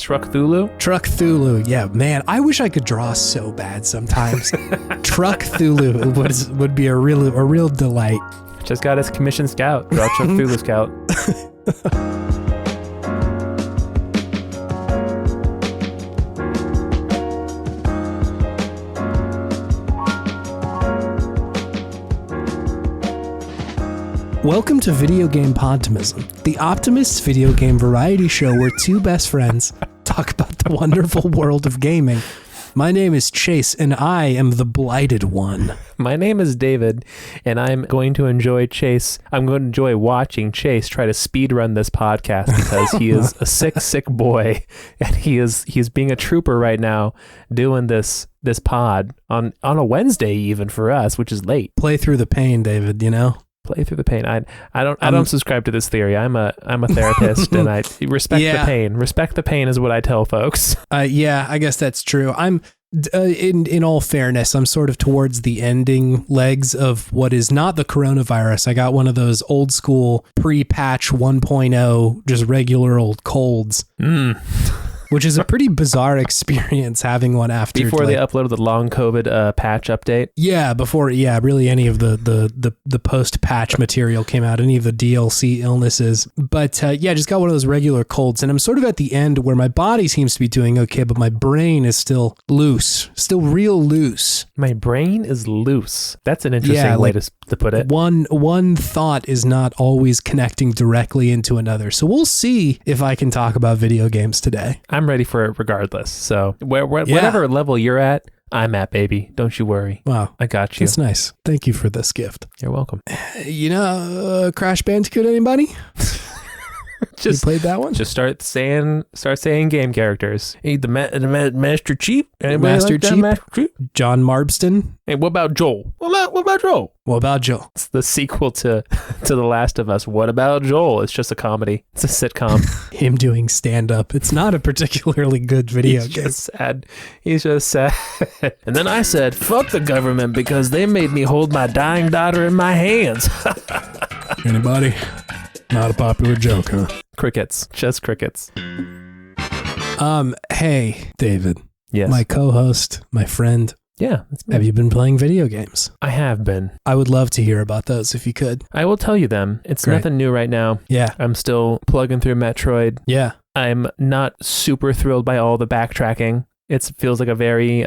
Truckthulhu? Truckthulhu, yeah, man. I wish I could draw so bad sometimes. Truckthulhu would be a real delight. Just got his commission scout. Draw Truckthulhu scout. Welcome to Video Game Podtimism, the Optimists video game variety show where two best friends talk about the wonderful world of gaming. My name is Chase, and I am the blighted one. My name is David, and I'm going to enjoy watching Chase try to speedrun this podcast because he is a sick boy, and he's being a trooper right now doing this pod on a Wednesday even for us, which is late. Play through the pain, David, you know? Play through the pain. I don't subscribe to this theory. I'm a therapist and I respect the pain. Respect the pain is what I tell folks. Yeah, I guess that's true. I'm in all fairness, I'm sort of towards the ending legs of what is not the coronavirus. I got one of those old school pre-patch 1.0, just regular old colds. Which is a pretty bizarre experience having one after. Before they uploaded the long COVID patch update? Yeah, before, really any of the post-patch material came out, any of the DLC illnesses. But just got one of those regular colds. And I'm sort of at the end where my body seems to be doing okay, but my brain is still loose, still real loose. My brain is loose. That's an interesting way to put it. One thought is not always connecting directly into another. So we'll see if I can talk about video games today. I'm ready for it regardless. So whatever level you're at, I'm at, baby. Don't you worry. Wow. I got you. That's nice. Thank you for this gift. You're welcome. You know, Crash Bandicoot, anybody? You played that one? Just start saying game characters. Hey, the Master Chief. Anybody Master like that, Chief? Master Chief? John Marston. Hey, what about Joel? What about Joel? What about Joel? It's the sequel to The Last of Us. What about Joel? It's just a comedy. It's a sitcom. Him doing stand-up. It's not a particularly good video game. He's just sad. And then I said, fuck the government because they made me hold my dying daughter in my hands. Anybody? Not a popular joke, huh? Crickets. Just crickets. Hey, David. Yes. My co-host, my friend. Yeah. That's me. Have you been playing video games? I have been. I would love to hear about those if you could. I will tell you them. It's Great. nothing new right now. Yeah. I'm still plugging through Metroid. Yeah. I'm not super thrilled by all the backtracking. It feels like a very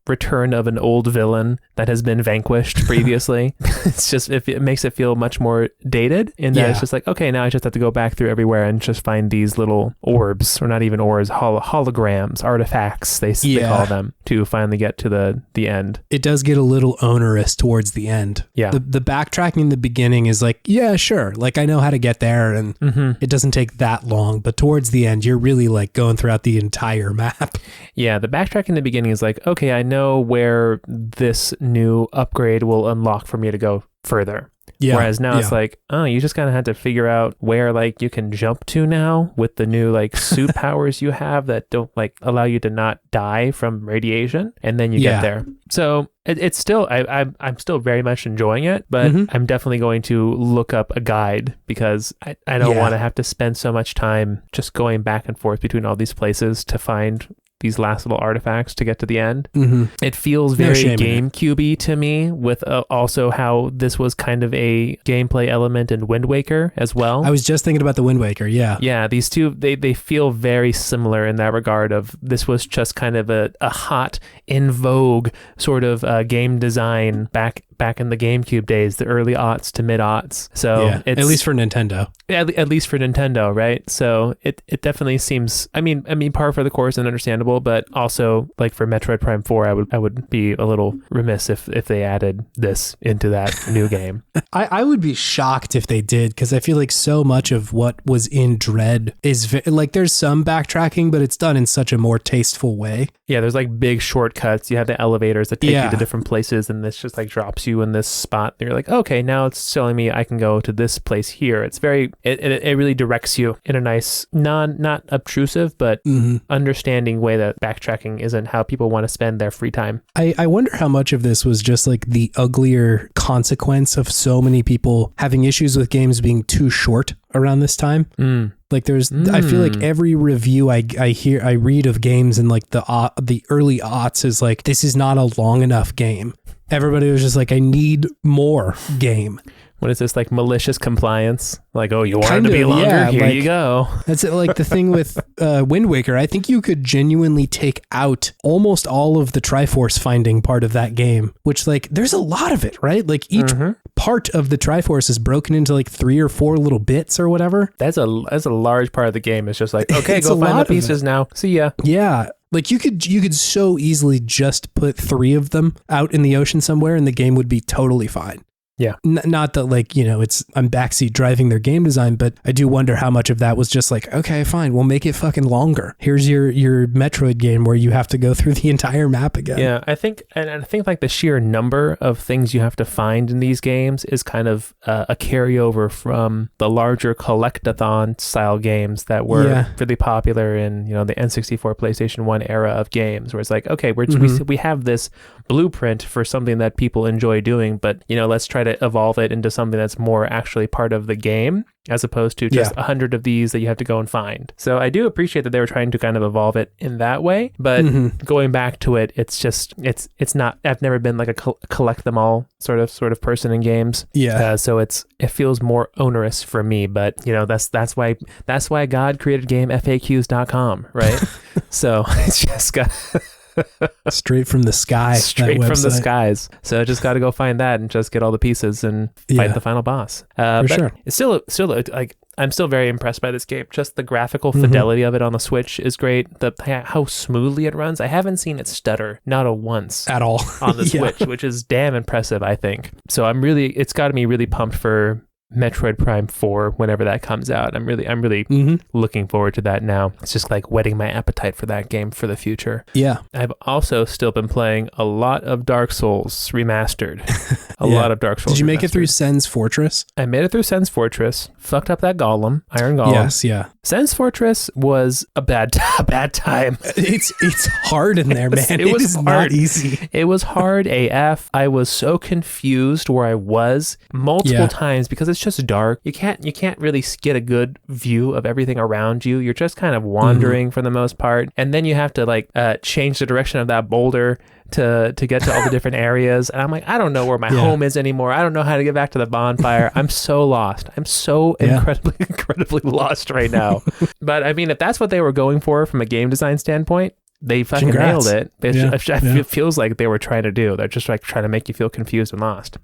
return of an old villain that has been vanquished previously. It's just, it makes it feel much more dated in that it's just like, okay, now I just have to go back through everywhere and just find these little orbs, or not even orbs, holograms, artifacts, they call them, to finally get to the end. It does get a little onerous towards the end. Yeah. The backtracking in the beginning is like, yeah, sure. Like I know how to get there and it doesn't take that long, but towards the end, you're really like going throughout the entire map. Yeah, the backtrack in the beginning is like, okay, I know where this new upgrade will unlock for me to go further. Yeah. Whereas now it's like, oh, you just kind of had to figure out where like you can jump to now with the new like suit powers you have that don't like allow you to not die from radiation, and then you get there. So it's still, I'm still very much enjoying it, but I'm definitely going to look up a guide because I don't want to have to spend so much time just going back and forth between all these places to find these last little artifacts to get to the end. It feels very GameCube-y to me, with also how this was kind of a gameplay element in Wind Waker as well. I was just thinking about the Wind Waker, yeah. Yeah, these two, they feel very similar in that regard of this was just kind of a hot, in vogue sort of game design back in the GameCube days, the early aughts to mid-aughts. So it's, at least for Nintendo. At least for Nintendo, right? So it definitely seems, I mean, par for the course and understandable, but also like for Metroid Prime 4, I would be a little remiss if they added this into that new game. I would be shocked if they did, because I feel like so much of what was in Dread is like there's some backtracking, but it's done in such a more tasteful way. Yeah, there's like big shortcuts. You have the elevators that take you to different places, and this just like drops you in this spot. You're like, okay, now it's telling me I can go to this place here. It's very, it really directs you in a nice, not obtrusive, but understanding way that backtracking isn't how people want to spend their free time. I wonder how much of this was just like the uglier consequence of so many people having issues with games being too short around this time. Like I feel like every review I read of games in like the early aughts is like, this is not a long enough game. Everybody was just like, I need more game. What is this, like malicious compliance? Like, oh, you want it to be longer? Yeah, here you go. That's it. Like the thing with Wind Waker, I think you could genuinely take out almost all of the Triforce finding part of that game, which like there's a lot of it, right? Like each part of the Triforce is broken into like 3 or 4 little bits or whatever. That's a large part of the game. It's just like, okay, go find the pieces now. See ya. Yeah. Like you could so easily just put 3 of them out in the ocean somewhere and the game would be totally fine. Yeah. Not that like, I'm backseat driving their game design, but I do wonder how much of that was just like, okay, fine, we'll make it fucking longer. Here's your Metroid game where you have to go through the entire map again. Yeah, I think like the sheer number of things you have to find in these games is kind of a carryover from the larger collectathon style games that were really popular in, the N64 PlayStation 1 era of games, where it's like, okay, we have this blueprint for something that people enjoy doing, but let's try to evolve it into something that's more actually part of the game, as opposed to just 100 of these that you have to go and find. So I do appreciate that they were trying to kind of evolve it in that way, but going back to it, it's just it's not. I've never been like a collect them all sort of person in games. Yeah. So it feels more onerous for me, but that's why God created GameFAQs.com, right? So it's just got. Straight from the sky. Straight from the skies. So I just got to go find that and just get all the pieces and fight the final boss. For sure. It's still like, I'm still very impressed by this game. Just the graphical fidelity of it on the Switch is great. How smoothly it runs. I haven't seen it stutter, not a once at all on the Switch, which is damn impressive, I think. So it's got me really pumped for Metroid Prime 4 whenever that comes out. I'm really looking forward to that now. It's just like whetting my appetite for that game for the future. Yeah. I've also still been playing a lot of Dark Souls Remastered. A lot of Dark Souls. Did you make it through Sen's Fortress? I made it through Sen's Fortress. Fucked up that golem, Iron Golem. Yes, yeah. Sen's Fortress was a bad time. It's hard in there, man. It was hard. Not easy. It was hard AF. I was so confused where I was multiple times because it's just dark. You can't really get a good view of everything around you. You're just kind of wandering for the most part, and then you have to like change the direction of that boulder to get to all the different areas. And I'm like, I don't know where my home is anymore. I don't know how to get back to the bonfire. I'm so lost. I'm so incredibly lost right now. But I mean, if that's what they were going for from a game design standpoint, they fucking nailed it. It feels like they were trying to do. They're just like trying to make you feel confused and lost.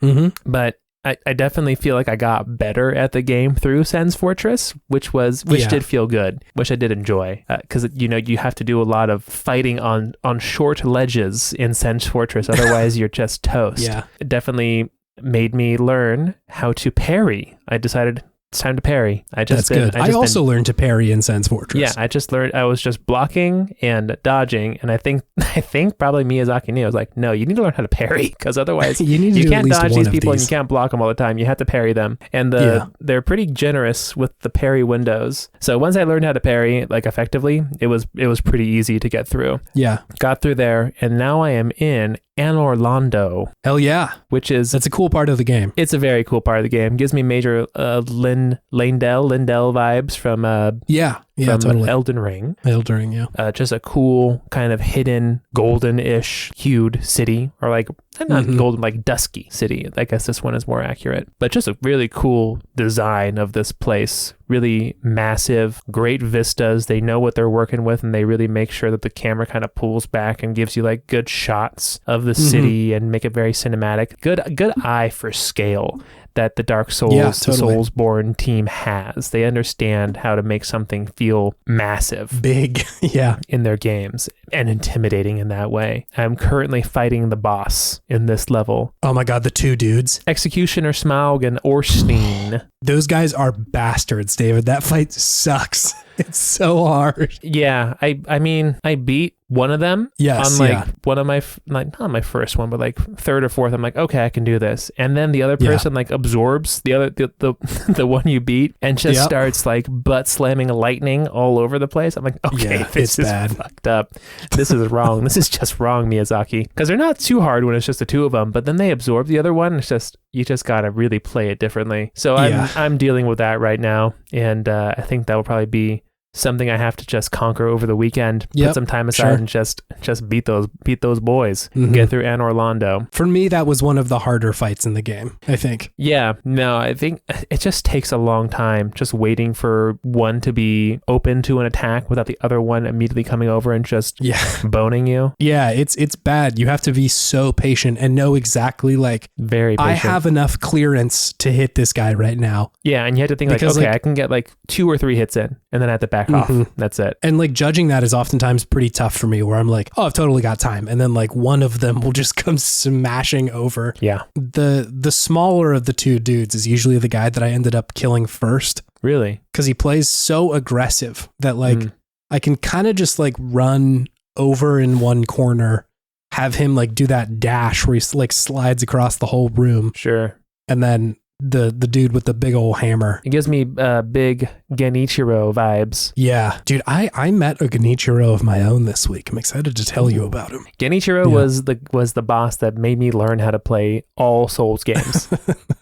But I definitely feel like I got better at the game through Sen's Fortress, which did feel good, which I did enjoy, because you have to do a lot of fighting on short ledges in Sen's Fortress, otherwise you're just toast. It definitely made me learn how to parry. I decided it's time to parry. That's good. I also learned to parry in Sen's Fortress. Yeah, I just learned. I was just blocking and dodging, and I think probably Miyazaki knew. I was like, no, you need to learn how to parry, because otherwise you can't dodge these people and you can't block them all the time. You have to parry them, and they're pretty generous with the parry windows. So once I learned how to parry like effectively, it was pretty easy to get through. Yeah, got through there, and now I am in Anorlando. Hell yeah. That's a cool part of the game. It's a very cool part of the game. Gives me major Lindell vibes from totally. Elden Ring. Just a cool kind of hidden golden-ish hued city, or like not golden, like dusky city. I guess this one is more accurate, but just a really cool design of this place. Really massive, great vistas. They know what they're working with, and they really make sure that the camera kind of pulls back and gives you like good shots of the city and make it very cinematic. Good eye for scale that the Dark Souls, the Soulsborne team has. They understand how to make something feel massive, big, in their games, and intimidating in that way. I'm currently fighting the boss in this level. Oh my god, the 2 dudes, Executioner Smaug and Orstein. Those guys are bastards, David. That fight sucks. It's so hard. Yeah, I mean, I beat one of them. Yes. On like one of my, like not my first one, but like third or fourth, I'm like, okay, I can do this. And then the other person like absorbs the other, the one you beat and just starts like butt slamming lightning all over the place. I'm like, okay, this is bad. Fucked up. This is wrong. This is just wrong, Miyazaki. Because they're not too hard when it's just the two of them, but then they absorb the other one. It's just, you just got to really play it differently. So I'm dealing with that right now. And I think that will probably be something I have to just conquer over the weekend, put some time aside and just beat those boys, get through Anne Orlando. For me, that was one of the harder fights in the game, I think. Yeah, no, I think it just takes a long time just waiting for one to be open to an attack without the other one immediately coming over and just boning you. Yeah, it's bad. You have to be so patient and know exactly like, very patient. I have enough clearance to hit this guy right now. Yeah, and you have to think because, like, okay, I can get like 2 or 3 hits in and then I have to back off. That's it. And like judging that is oftentimes pretty tough for me, where I'm like, oh, I've totally got time. And then like one of them will just come smashing over. Yeah. The smaller of the two dudes is usually the guy that I ended up killing first. Really? Because he plays so aggressive that like I can kind of just like run over in one corner, have him like do that dash where he like slides across the whole room. Sure. And then the dude with the big old hammer. It gives me big Genichiro vibes. Yeah. Dude, I met a Genichiro of my own this week. I'm excited to tell you about him. Genichiro was the boss that made me learn how to play all Souls games.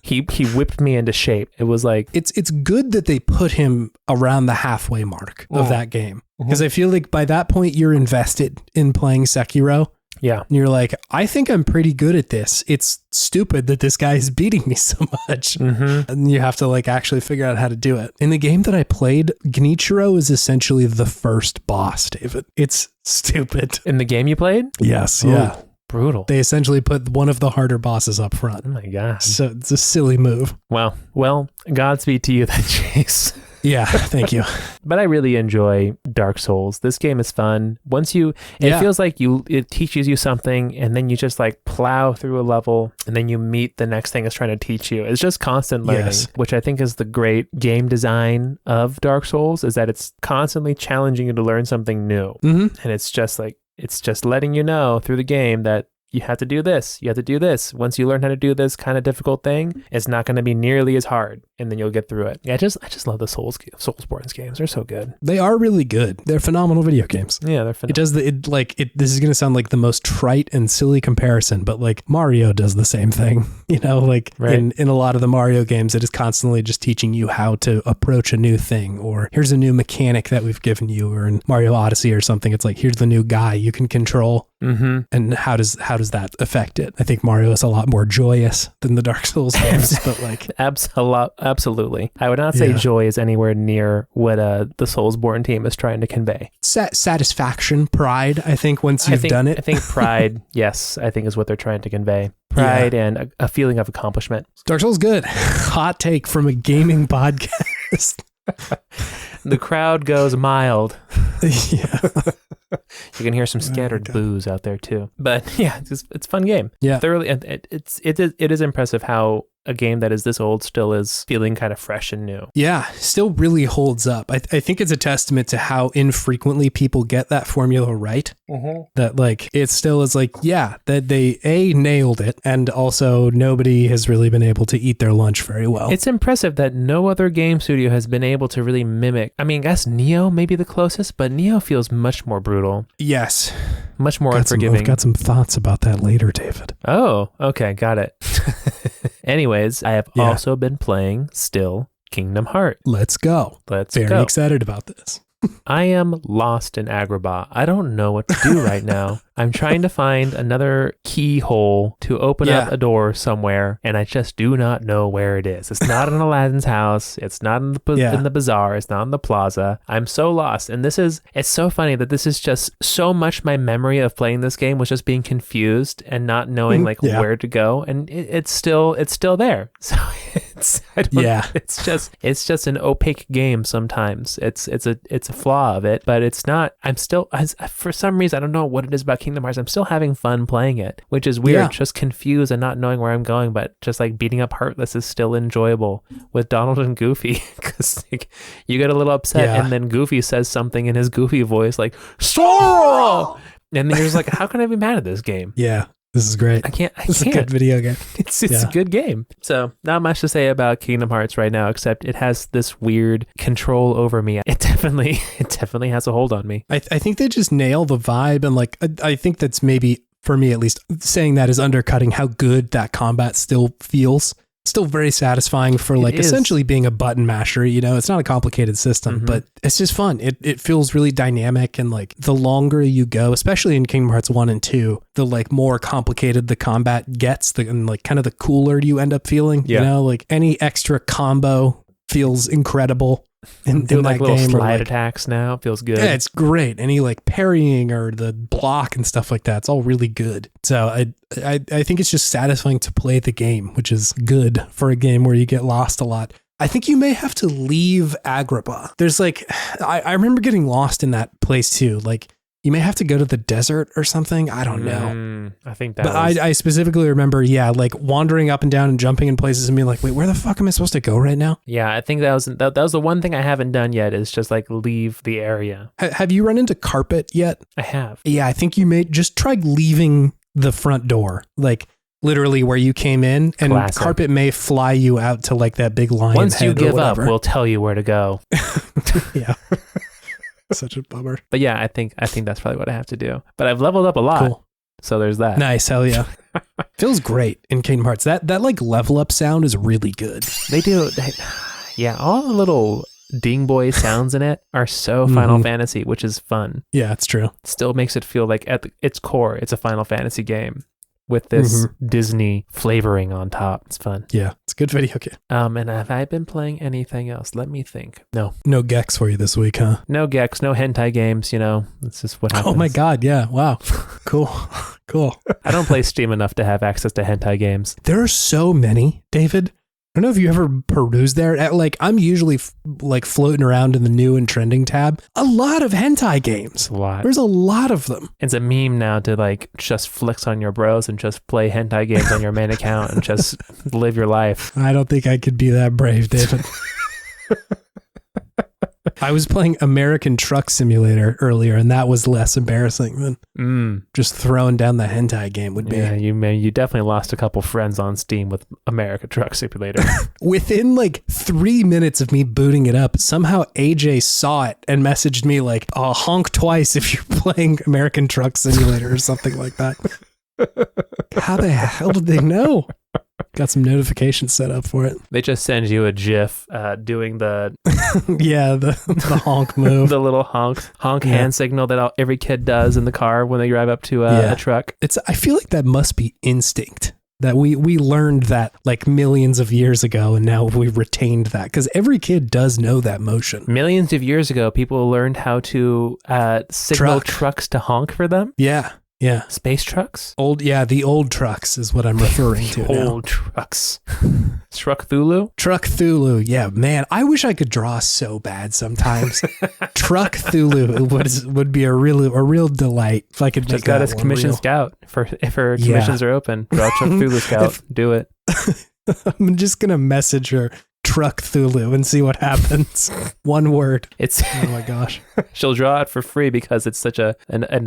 He whipped me into shape. It was like... It's good that they put him around the halfway mark of that game. Because I feel like by that point you're invested in playing Sekiro. Yeah. And you're like, I think I'm pretty good at this. It's stupid that this guy is beating me so much. And you have to like actually figure out how to do it. In the game that I played, Genichiro is essentially the first boss, David. It's stupid. In the game you played? Yes. Ooh, yeah. Brutal. They essentially put one of the harder bosses up front. Oh my God. So it's a silly move. Wow. Well, Godspeed to you then, Chase. Yeah, thank you. But I really enjoy Dark Souls. This game is fun. Once it feels like it teaches you something and then you just like plow through a level and then you meet the next thing it's trying to teach you. It's just constant learning, which I think is the great game design of Dark Souls, is that it's constantly challenging you to learn something new. And it's just like, it's just letting you know through the game that you have to do this. You have to do this. Once you learn how to do this kind of difficult thing, it's not going to be nearly as hard, and then you'll get through it. Yeah, I just love the Soulsborne games. They're so good. They are really good. They're phenomenal video games. Yeah, they're phenomenal. This is going to sound like the most trite and silly comparison, but like Mario does the same thing. You know, like in a lot of the Mario games, it is constantly just teaching you how to approach a new thing, or here's a new mechanic that we've given you, or in Mario Odyssey or something, it's like, here's the new guy you can control. And how does that affect it? I think Mario is a lot more joyous than the Dark Souls games, but like absolutely. I would not say joy is anywhere near what the Soulsborne team is trying to convey. Satisfaction, pride. I think once you've done it, I think pride. Yes, I think is what they're trying to convey. Pride and a feeling of accomplishment. Dark Souls good. Hot take from a gaming podcast. The crowd goes mild. Yeah. You can hear some scattered boos out there too. But yeah, it's a fun game. Yeah. Thoroughly, it is impressive how a game that is this old still is feeling kind of fresh and new. Yeah, still really holds up. I think it's a testament to how infrequently people get that formula right. That like, it still is like, yeah, that they nailed it, and also nobody has really been able to eat their lunch very well. It's impressive that no other game studio has been able to really mimic. I mean, I guess Neo may be the closest, but Neo feels much more brutal. Yes. Much more unforgiving. I've got some thoughts about that later, David. Oh, okay, got it. Anyways, I have also been playing still Kingdom Hearts. Let's go. Very excited about this. I am lost in Agrabah. I don't know what to do right now. I'm trying to find another keyhole to open up a door somewhere, and I just do not know where it is. It's not in Aladdin's house. It's not in the bazaar. It's not in the plaza. I'm so lost. And it's so funny that this is just so much my memory of playing this game was just being confused and not knowing where to go. And it's still there. So it's just an opaque game sometimes. It's a flaw of it, but it's not. I'm still, for some reason, I don't know what it is about Kingdom Hearts. I'm still having fun playing it, which is weird. Just confused and not knowing where I'm going, but just like beating up Heartless is still enjoyable with Donald and Goofy, because like, you get a little upset and then Goofy says something in his Goofy voice like Sora, And then you're just like, how can I be mad at this game? Yeah. This is great. I can't. It's a good video game. It's a good game. So not much to say about Kingdom Hearts right now, except it has this weird control over me. It definitely has a hold on me. I think they just nail the vibe, and like I think that's maybe, for me at least, saying that is undercutting how good that combat still feels. Still very satisfying for like essentially being a button masher. You know, it's not a complicated system, but it's just fun. It feels really dynamic, and like the longer you go, especially in Kingdom Hearts 1 and 2, the like more complicated the combat gets, and like kind of the cooler you end up feeling. You know, like any extra combo feels incredible. And do like little slide attacks now. Feels good. Yeah, it's great. Any like parrying or the block and stuff like that, it's all really good. So I think it's just satisfying to play the game, which is good for a game where you get lost a lot. I think you may have to leave Agrabah. There's like, I remember getting lost in that place too. Like, you may have to go to the desert or something. I don't know. I think that. But I specifically remember, like wandering up and down and jumping in places and being like, wait, where the fuck am I supposed to go right now? Yeah, I think that was the one thing I haven't done yet, is just like leave the area. Have you run into carpet yet? I have. Yeah, I think you may just try leaving the front door, like literally where you came in, and carpet may fly you out to like that big lion. Once you give up, we'll tell you where to go. Yeah. Such a bummer. But yeah, I think that's probably what I have to do. But I've leveled up a lot. Cool. So there's that. Nice. Hell yeah. Feels great in Kingdom Hearts. That like level up sound is really good. They do. Yeah. All the little ding boy sounds in it are so Final Fantasy, which is fun. Yeah, it's true. Still makes it feel like at its core, it's a Final Fantasy game with this Disney flavoring on top. It's fun. Yeah, it's a good video game. And have I been playing anything else? Let me think. No Gex for you this week, huh? No Gex, no hentai games, you know. It's just what happens. Oh my God, yeah. Wow. Cool. I don't play Steam enough to have access to hentai games. There are so many, David. I don't know if you ever perused there. Like, I'm usually like floating around in the new and trending tab. A lot of hentai games. A lot. There's a lot of them. It's a meme now to like just flex on your bros and just play hentai games on your main account and just live your life. I don't think I could be that brave, David. I was playing American Truck Simulator earlier, and that was less embarrassing than just throwing down the hentai game would be. Yeah, you definitely lost a couple friends on Steam with American Truck Simulator. Within like 3 minutes of me booting it up, somehow AJ saw it and messaged me like, "Oh, honk twice if you're playing American Truck Simulator," or something like that. How the hell did they know? Got some notifications set up for it. They just send you a GIF doing the the honk move, the little honk hand signal that every kid does in the car when they drive up to a truck. I feel like that must be instinct. That we learned that like millions of years ago, and now we've retained that because every kid does know that motion. Millions of years ago, people learned how to signal trucks to honk for them. Yeah. Yeah. Space trucks? The old trucks is what I'm referring to now. Old trucks. Truckthulhu? Truckthulhu. Yeah, man. I wish I could draw so bad sometimes. Truckthulhu would be a real delight if I could just got his commission scout if her commissions are open. Draw Truckthulhu scout. Do it. I'm just going to message her Truckthulhu and see what happens. One word. Oh my gosh. She'll draw it for free because it's such an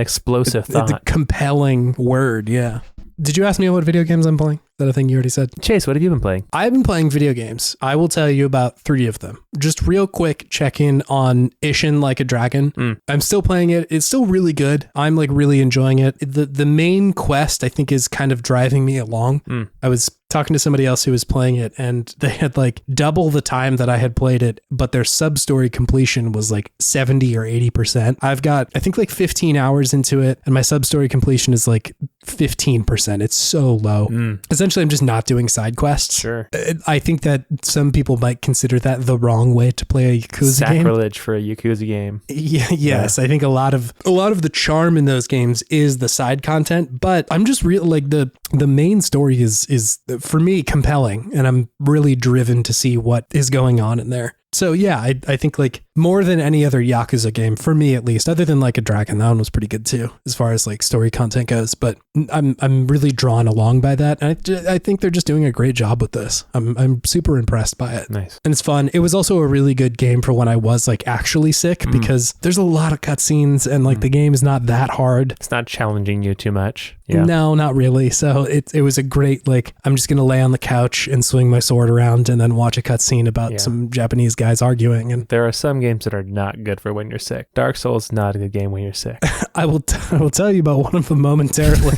explosive thought. It's a compelling word, yeah. Did you ask me what video games I'm playing? Is that a thing you already said? Chase, what have you been playing? I've been playing video games. I will tell you about 3 of them. Just real quick check in on Ishin Like a Dragon. I'm still playing it. It's still really good. I'm like really enjoying it. The main quest I think is kind of driving me along. I was talking to somebody else who was playing it, and they had like double the time that I had played it, but their sub-story completion was like 70 or 80%. I've got, I think, like 15 hours into it, and my sub-story completion is like 15%. It's so low. Essentially, I'm just not doing side quests. Sure. I think that some people might consider that the wrong way to play a Yakuza game. Sacrilege for a Yakuza game. Yes. I think a lot of the charm in those games is the side content, but I'm just like the main story is for me compelling, and I'm really driven to see what is going on in there. So yeah, I think like more than any other Yakuza game, for me at least, other than like a Dragon. That one was pretty good too, as far as like story content goes. But I'm really drawn along by that. And I think they're just doing a great job with this. I'm super impressed by it. Nice. And it's fun. It was also a really good game for when I was like actually sick, because there's a lot of cutscenes and like the game is not that hard. It's not challenging you too much. Yeah. No, not really. So it was a great, like, I'm just going to lay on the couch and swing my sword around and then watch a cutscene about some Japanese guys arguing. And there are some games that are not good for when you're sick. Dark Souls is not a good game when you're sick. I will tell you about one of them momentarily.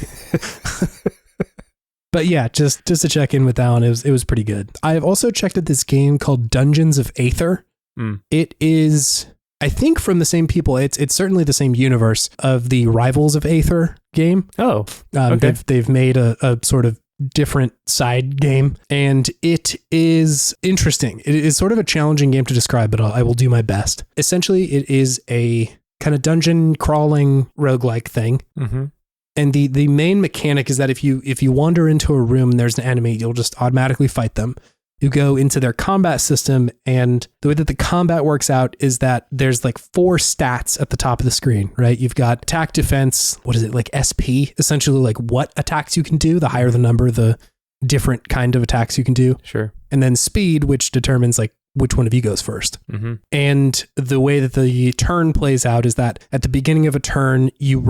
But yeah, just to check in with that one, it was pretty good. I've also checked out this game called Dungeons of Aether. It is, I think, from the same people. It's certainly the same universe of the Rivals of Aether game. Oh, okay. They've made a sort of different side game, and it is interesting. It is sort of a challenging game to describe, but I will do my best. Essentially, it is a kind of dungeon crawling roguelike thing. Mm-hmm. And the main mechanic is that if you wander into a room and there's an enemy, you'll just automatically fight them. You go into their combat system, and the way that the combat works out is that there's like 4 stats at the top of the screen, right? You've got attack, defense, what is it, like SP, essentially like what attacks you can do. The higher the number, the different kind of attacks you can do. Sure. And then speed, which determines like which one of you goes first. Mm-hmm. And the way that the turn plays out is that at the beginning of a turn, you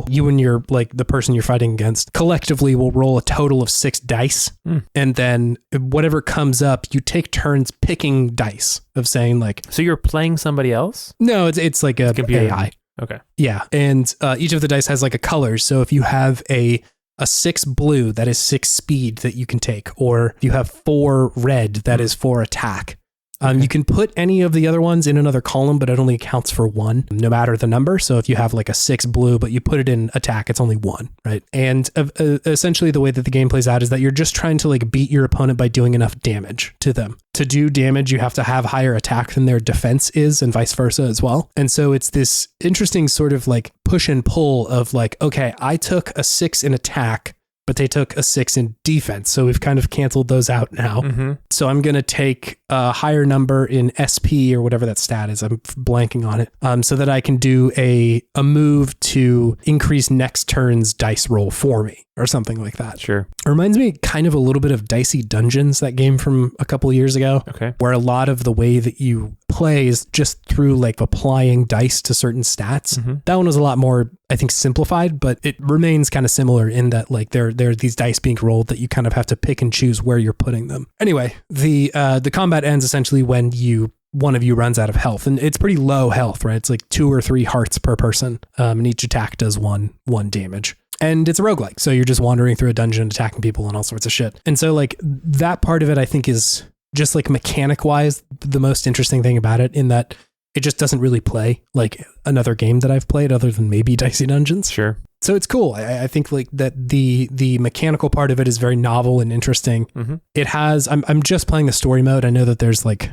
and your, like the person you're fighting against collectively will roll a total of 6 dice. And then whatever comes up, you take turns picking dice of saying like, so you're playing somebody else? No, it's like a computer AI. Okay. Yeah. And each of the dice has like a color. So if you have a 6 blue, that is 6 speed that you can take, or you have 4 red, that is 4 attack. You can put any of the other ones in another column, but it only counts for 1, no matter the number. So if you have like a 6 blue, but you put it in attack, it's only 1, right? And essentially the way that the game plays out is that you're just trying to like beat your opponent by doing enough damage to them. To do damage, you have to have higher attack than their defense is, and vice versa as well. And so it's this interesting sort of like push and pull of like, okay, I took a 6 in attack, but they took a 6 in defense. So we've kind of canceled those out now. Mm-hmm. So I'm going to take a higher number in SP or whatever that stat is. I'm blanking on it. So that I can do a move to increase next turn's dice roll for me or something like that. Sure. It reminds me kind of a little bit of Dicey Dungeons, that game from a couple of years ago. Okay. Where a lot of the way that you play is just through like applying dice to certain stats. Mm-hmm. That one was a lot more, I think, simplified, but it remains kind of similar in that like there are these dice being rolled that you kind of have to pick and choose where you're putting them. Anyway, the combat ends essentially when one of you runs out of health, and it's pretty low health, right? It's like 2 or 3 hearts per person, and each attack does one damage. And it's a roguelike, so you're just wandering through a dungeon, attacking people and all sorts of shit. And so like that part of it, I think, is just like mechanic wise the most interesting thing about it, in that it just doesn't really play like another game that I've played other than maybe Dicey Dungeons. Sure. So it's cool. I think like that the mechanical part of it is very novel and interesting. Mm-hmm. It has, I'm just playing the story mode. I know that there's like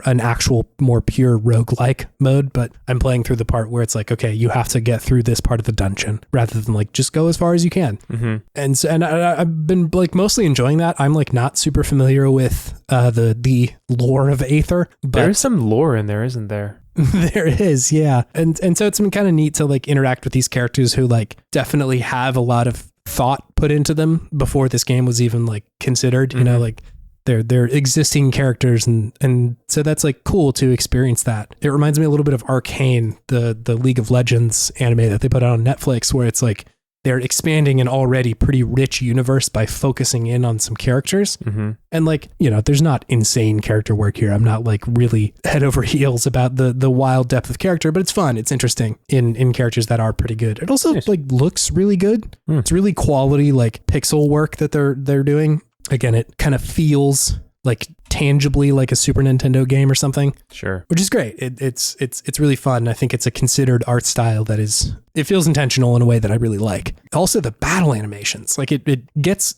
an actual more pure roguelike mode, but I'm playing through the part where it's like, okay, you have to get through this part of the dungeon rather than like just go as far as you can. Mm-hmm. And I've been like mostly enjoying that. I'm like not super familiar with the lore of Aether, but there's some lore in there, isn't there? There is, yeah. And so it's been kind of neat to like interact with these characters who like definitely have a lot of thought put into them before this game was even like considered, you know, like they're existing characters, and so that's like cool to experience that. It reminds me a little bit of Arcane, the League of Legends anime that they put out on Netflix, where it's like they're expanding an already pretty rich universe by focusing in on some characters. Mm-hmm. And like, you know, there's not insane character work here. I'm not like really head over heels about the wild depth of character, but it's fun. It's interesting in characters that are pretty good. It also like looks really good. It's really quality like pixel work that they're doing. Again, it kind of feels like tangibly like a Super Nintendo game or something. Sure. Which is great. It's really fun. I think it's a considered art style that it feels intentional in a way that I really like. Also the battle animations, like it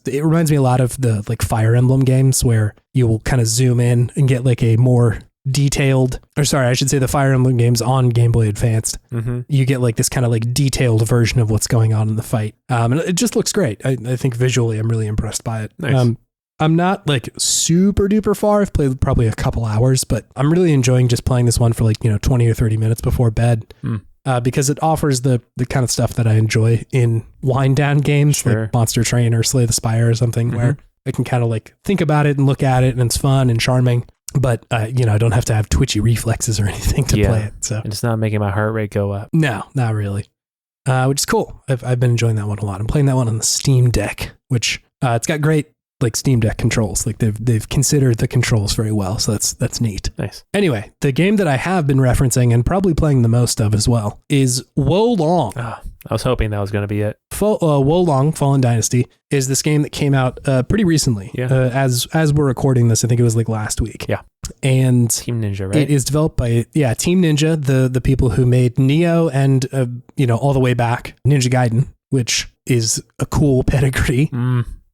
reminds me a lot of the like Fire Emblem games where you will kind of zoom in and get like a more detailed, or sorry, I should say the Fire Emblem games on Game Boy Advanced. Mm-hmm. You get like this kind of like detailed version of what's going on in the fight. And it just looks great. I think visually I'm really impressed by it. Nice. I'm not like super duper far. I've played probably a couple hours, but I'm really enjoying just playing this one for like, 20 or 30 minutes before bed. Because it offers the kind of stuff that I enjoy in wind down games like Monster Train or Slay the Spire or something, where I can kind of like think about it and look at it and it's fun and charming. But, I don't have to have twitchy reflexes or anything to play it. So it's not making my heart rate go up. No, not really. Which is cool. I've been enjoying that one a lot. I'm playing that one on the Steam Deck, which it's got great like Steam Deck controls. Like they've considered the controls very well. So that's neat. Nice. Anyway, the game that I have been referencing and probably playing the most of as well is Wo Long. I was hoping that was going to be it. Wo Long, Fallen Dynasty, is this game that came out pretty recently. Yeah. As we're recording this, I think it was like last week. Yeah. And Team Ninja, right? It is developed by Team Ninja, the people who made Nioh and all the way back Ninja Gaiden, which is a cool pedigree.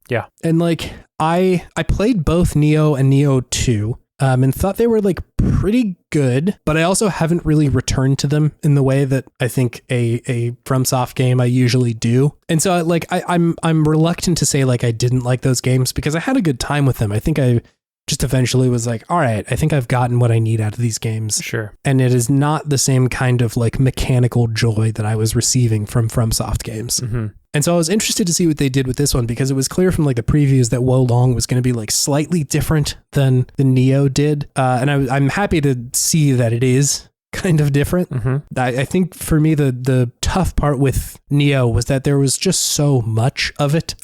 Yeah. And like I played both Nioh and Nioh 2 and thought they were like pretty good, but I also haven't really returned to them in the way that I think a FromSoft game I usually do. And so like I'm reluctant to say like I didn't like those games because I had a good time with them. I think I just eventually was like, all right, I think I've gotten what I need out of these games. Sure. And it is not the same kind of like mechanical joy that I was receiving from FromSoft games. And so I was interested to see what they did with this one because it was clear from like the previews that Wo Long was going to be like slightly different than the Nioh did. And I'm happy to see that it is kind of different. I think for me, the tough part with Nioh was that there was just so much of it.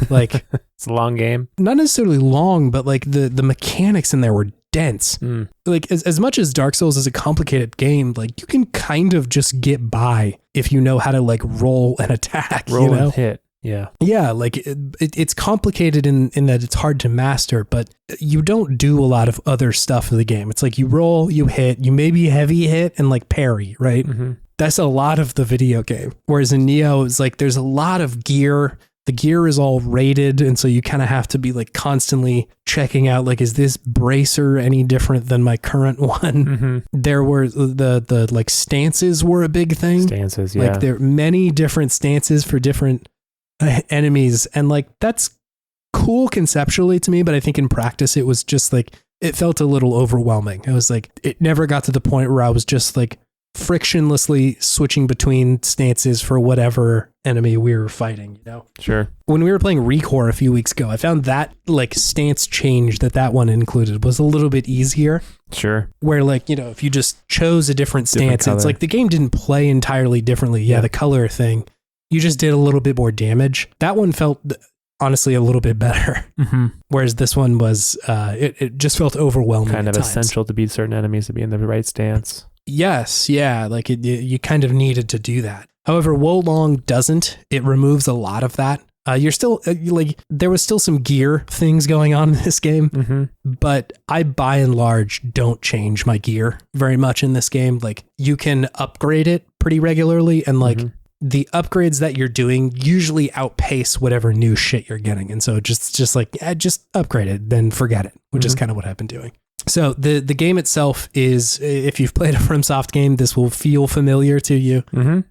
Like it's a long game. Not necessarily long, but like the mechanics in there were dense. Like as much as Dark Souls is a complicated game, like you can kind of just get by if you know how to like roll and attack. Roll and hit. Yeah. Yeah, like it's complicated in that it's hard to master, but you don't do a lot of other stuff in the game. It's like you roll, you hit, you maybe heavy hit and like parry, right? That's a lot of the video game. Whereas in Nioh, it's like there's a lot of gear. The gear is all rated, and so you kind of have to be like constantly checking out, like, is this bracer any different than my current one? There were the like stances were a big thing. Stances, yeah. Like there are many different stances for different enemies, and like that's cool conceptually to me, but I think in practice it was just like it felt a little overwhelming. It was like it never got to the point where I was just like frictionlessly switching between stances for whatever enemy we were fighting, Sure. When we were playing Recore a few weeks ago, I found that like stance change that one included was a little bit easier. Sure. Where like, if you just chose a different stance, it's like the game didn't play entirely differently. Yeah, the color thing. You just did a little bit more damage. That one felt honestly a little bit better. Whereas this one was, it just felt overwhelming. Kind of essential to beat certain enemies to be in the right stance. Yes, yeah, like you kind of needed to do that. However, Wo Long doesn't. It removes a lot of that. You're still like there was still some gear things going on in this game, but I by and large don't change my gear very much in this game. Like you can upgrade it pretty regularly, and like the upgrades that you're doing usually outpace whatever new shit you're getting, and so just like just upgrade it, then forget it, which is kind of what I've been doing. So the game itself is, if you've played a FromSoft game, this will feel familiar to you.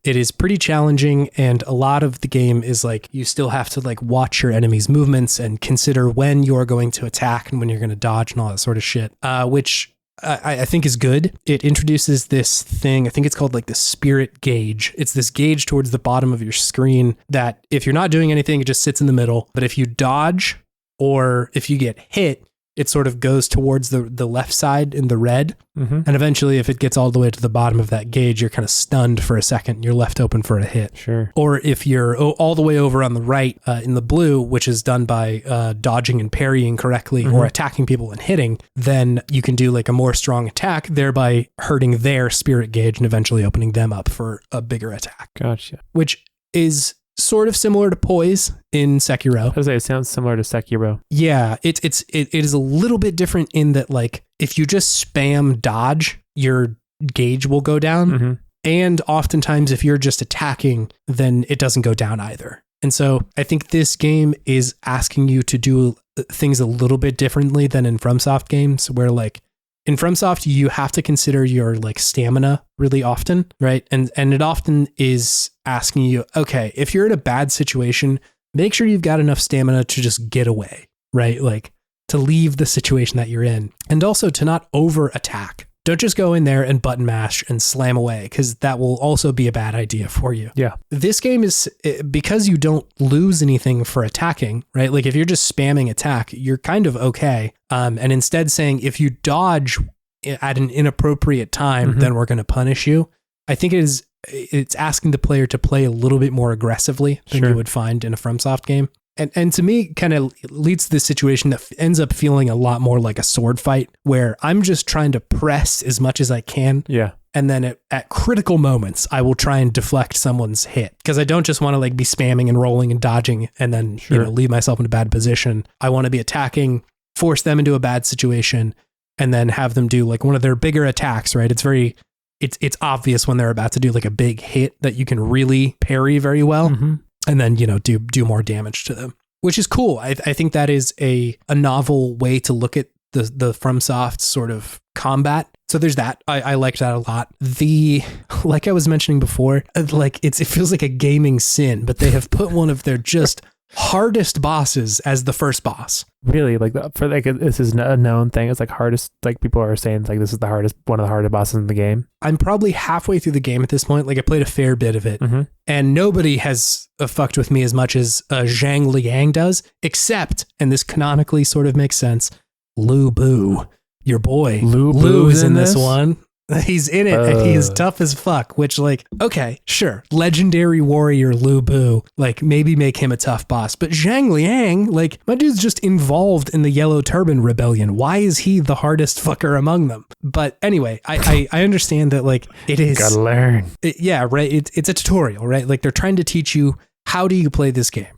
It is pretty challenging, and a lot of the game is like you still have to like watch your enemy's movements and consider when you're going to attack and when you're going to dodge and all that sort of shit, which I think is good. It introduces this thing, I think it's called like the spirit gauge. It's this gauge towards the bottom of your screen that if you're not doing anything, it just sits in the middle. But if you dodge or if you get hit, it sort of goes towards the left side in the red. And eventually, if it gets all the way to the bottom of that gauge, you're kind of stunned for a second. You're left open for a hit. Sure. Or if you're all the way over on the right in the blue, which is done by dodging and parrying correctly or attacking people and hitting, then you can do like a more strong attack, thereby hurting their spirit gauge and eventually opening them up for a bigger attack. Gotcha. Which is sort of similar to Poise in Sekiro. I was say it sounds similar to Sekiro. Yeah, it is a little bit different in that like if you just spam dodge, your gauge will go down. And oftentimes if you're just attacking, then it doesn't go down either. And so I think this game is asking you to do things a little bit differently than in FromSoft games, where like in FromSoft, you have to consider your like stamina really often, right? And it often is asking you, okay, if you're in a bad situation, make sure you've got enough stamina to just get away, right? Like to leave the situation that you're in, and also to not over attack. Don't just go in there and button mash and slam away, because that will also be a bad idea for you. Yeah. This game is, because you don't lose anything for attacking, right? Like if you're just spamming attack, you're kind of okay. And instead saying if you dodge at an inappropriate time, then we're going to punish you. I think it's asking the player to play a little bit more aggressively than you would find in a FromSoft game. And to me, kind of leads to this situation that ends up feeling a lot more like a sword fight, where I'm just trying to press as much as I can. Yeah. And then at critical moments, I will try and deflect someone's hit, because I don't just want to like be spamming and rolling and dodging and then leave myself in a bad position. I want to be attacking, force them into a bad situation, and then have them do like one of their bigger attacks. Right? It's obvious when they're about to do like a big hit that you can really parry very well. And then, do more damage to them, which is cool. I think that is a novel way to look at the FromSoft sort of combat. So there's that. I liked that a lot. Like I was mentioning before, like it feels like a gaming sin, but they have put one of their just hardest bosses as the first boss. Really? This is a known thing. It's like hardest, like people are saying like this is one of the hardest bosses in the game. I'm probably halfway through the game at this point. Like I played a fair bit of it, and nobody has fucked with me as much as Zhang Liang does, except, and this canonically sort of makes sense, Lu Bu, your boy. Lu is in this one. He's in it, and he is tough as fuck, which like, okay, sure. Legendary warrior Lu Bu, like maybe make him a tough boss. But Zhang Liang, like my dude's just involved in the Yellow Turban Rebellion. Why is he the hardest fucker among them? But anyway, I understand that like it is. Gotta learn. Yeah, right. It's a tutorial, right? Like they're trying to teach you how do you play this game.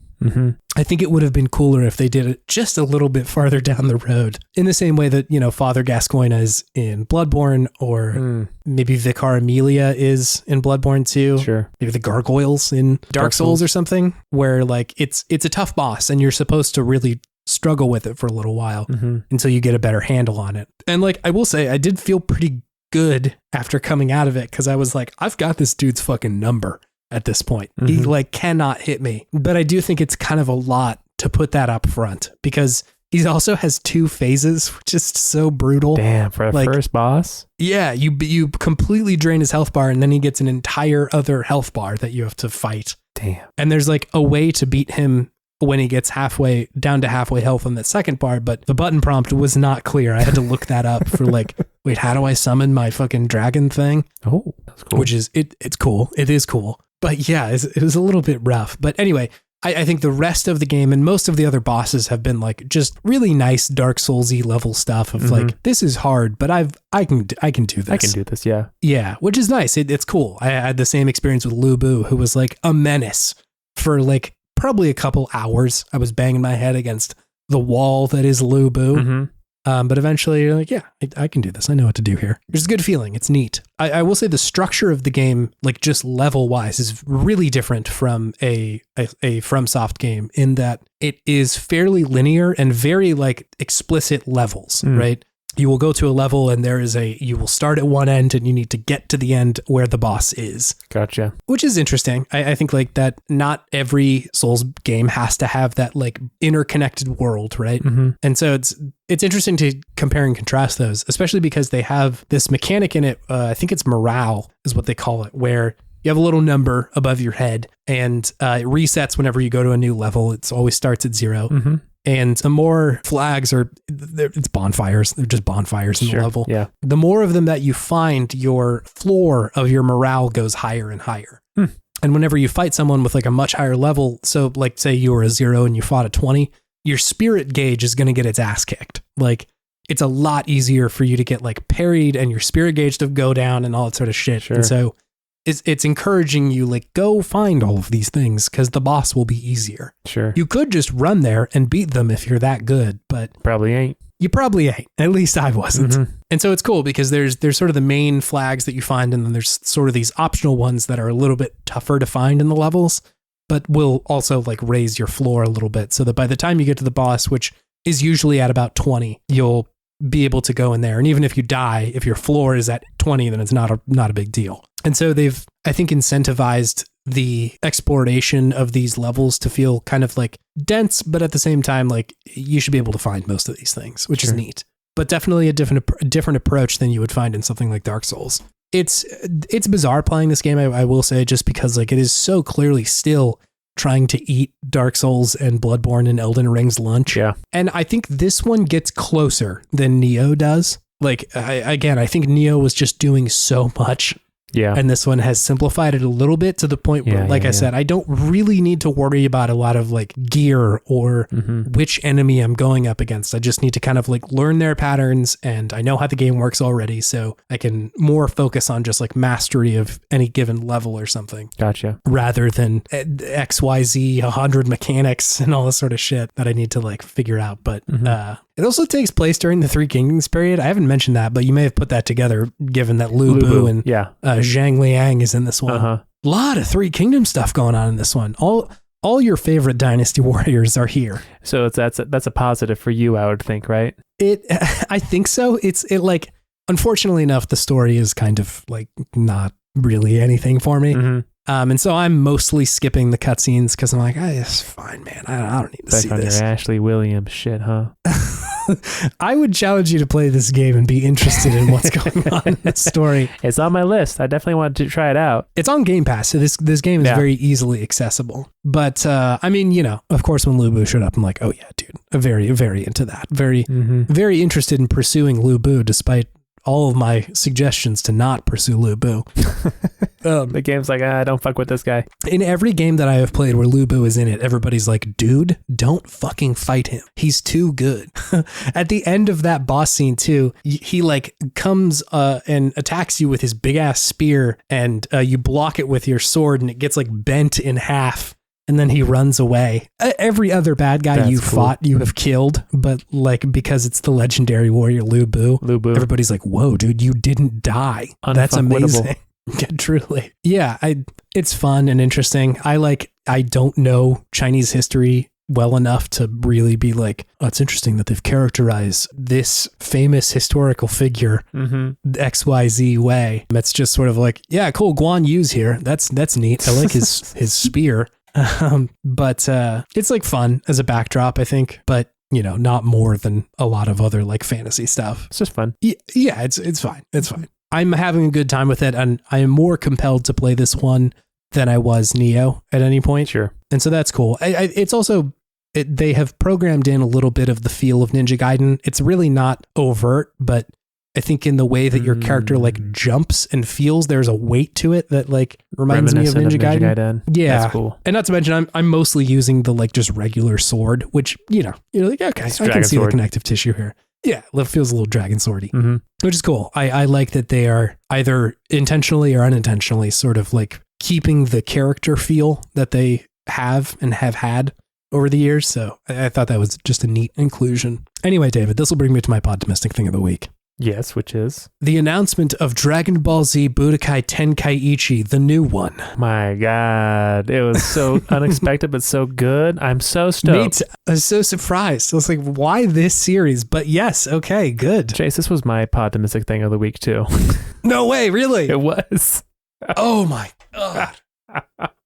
I think it would have been cooler if they did it just a little bit farther down the road, in the same way that, Father Gascoigne is in Bloodborne, or maybe Vicar Amelia is in Bloodborne too. Sure. Maybe the gargoyles in Dark Souls or something, where like it's a tough boss and you're supposed to really struggle with it for a little while until you get a better handle on it. And like, I will say, I did feel pretty good after coming out of it, because I was like, I've got this dude's fucking number. At this point, he like cannot hit me, but I do think it's kind of a lot to put that up front, because he also has 2 phases, which is so brutal. Damn, for a first boss. Yeah, you completely drain his health bar, and then he gets an entire other health bar that you have to fight. Damn. And there's like a way to beat him when he gets down to halfway health on that second bar, but the button prompt was not clear. I had to look that up for like, wait, how do I summon my fucking dragon thing? Oh, that's cool. Which is it's cool. It is cool. But yeah, it was a little bit rough. But anyway, I think the rest of the game and most of the other bosses have been like just really nice Dark Souls-y level stuff of like, this is hard, but I can do this. I can do this, yeah. Yeah, which is nice. It's cool. I had the same experience with Lu Bu, who was like a menace for like probably a couple hours. I was banging my head against the wall that is Lu Bu. But eventually you're like, yeah, I can do this. I know what to do here. There's a good feeling. It's neat. I will say the structure of the game, like just level wise, is really different from a FromSoft game, in that it is fairly linear and very like explicit levels, right? You will go to a level and you will start at one end and you need to get to the end where the boss is. Gotcha. Which is interesting. I think like that not every Souls game has to have that like interconnected world, right? And so it's interesting to compare and contrast those, especially because they have this mechanic in it. I think it's morale is what they call it, where you have a little number above your head and it resets whenever you go to a new level. It always starts at 0. And the more flags it's bonfires. They're just bonfires in the level. Yeah. The more of them that you find, your floor of your morale goes higher and higher. And whenever you fight someone with like a much higher level, so like say you were a 0 and you fought a 20, your spirit gauge is going to get its ass kicked. Like it's a lot easier for you to get like parried and your spirit gauge to go down and all that sort of shit. Sure. And so it's encouraging you like go find all of these things because the boss will be easier. Sure. You could just run there and beat them if you're that good, but probably ain't. You probably ain't. At least I wasn't. And so it's cool because there's sort of the main flags that you find, and then there's sort of these optional ones that are a little bit tougher to find in the levels, but will also like raise your floor a little bit so that by the time you get to the boss, which is usually at about 20, you'll be able to go in there. And even if you die, if your floor is at 20, then it's not a big deal. And so they've, I think, incentivized the exploration of these levels to feel kind of like dense, but at the same time, like you should be able to find most of these things, which is neat. But definitely a different approach than you would find in something like Dark Souls. It's bizarre playing this game, I will say, just because like it is so clearly still trying to eat Dark Souls and Bloodborne and Elden Ring's lunch. Yeah. And I think this one gets closer than Neo does. Like, I think Neo was just doing so much. Yeah. And this one has simplified it a little bit to the point where, I said, I don't really need to worry about a lot of like gear or which enemy I'm going up against. I just need to kind of like learn their patterns, and I know how the game works already. So I can more focus on just like mastery of any given level or something. Gotcha. Rather than XYZ 100 mechanics and all this sort of shit that I need to like figure out. But it also takes place during the Three Kingdoms period. I haven't mentioned that, but you may have put that together given that Lu Bu and Zhang Liang is in this one. A lot of Three Kingdoms stuff going on in this one. All your favorite Dynasty warriors are here. So that's a positive for you, I would think, right? I think so. It like, unfortunately enough, the story is kind of like not really anything for me. And so I'm mostly skipping the cutscenes because I'm like, it's fine, man. I don't need to see this. Your Ashley Williams shit, huh? I would challenge you to play this game and be interested in what's going on in the story. It's on my list. I definitely want to try it out. It's on Game Pass, so this game is very easily accessible. But I mean, you know, of course, when Lu Bu showed up, I'm like, oh yeah, dude, very, very into that. Very, very interested in pursuing Lu Bu, despite all of my suggestions to not pursue Lu Bu. The game's like, don't fuck with this guy. In every game that I have played where Lu Bu is in it, everybody's like, dude, don't fucking fight him. He's too good. At the end of that boss scene too, he like comes and attacks you with his big ass spear, and you block it with your sword and it gets like bent in half. And then he runs away. Every other bad guy fought, you have killed. But like, because it's the legendary warrior Lu Bu, everybody's like, whoa, dude, you didn't die. That's amazing. Yeah, truly. Yeah, it's fun and interesting. I don't know Chinese history well enough to really be like, oh, it's interesting that they've characterized this famous historical figure XYZ way. That's just sort of like, yeah, cool, Guan Yu's here. That's neat. I like his spear. But it's like fun as a backdrop, I think, but you know, not more than a lot of other like fantasy stuff. It's just fun. Yeah, it's fine. It's fine. I'm having a good time with it, and I am more compelled to play this one than I was Neo at any point. Sure. And so that's cool. It's also, they have programmed in a little bit of the feel of Ninja Gaiden. It's really not overt, but I think in the way that your character like jumps and feels, there's a weight to it that like reminds me of Ninja Gaiden. Yeah. That's cool. And not to mention, I'm mostly using the like just regular sword, which, you know, you're like, okay, I can see the connective tissue here. Yeah, it feels a little dragon swordy, which is cool. I like that they are either intentionally or unintentionally sort of like keeping the character feel that they have and have had over the years. So I thought that was just a neat inclusion. Anyway, David, this will bring me to my Podtimists thing of the week. Yes, which is? The announcement of Dragon Ball Z Budokai Tenkaichi, the new one. My God. It was so unexpected, but so good. I'm so stoked. I was so surprised. I was like, why this series? But yes, okay, good. Chase, this was my Podtimistic thing of the week, too. No way, really? It was. Oh my God.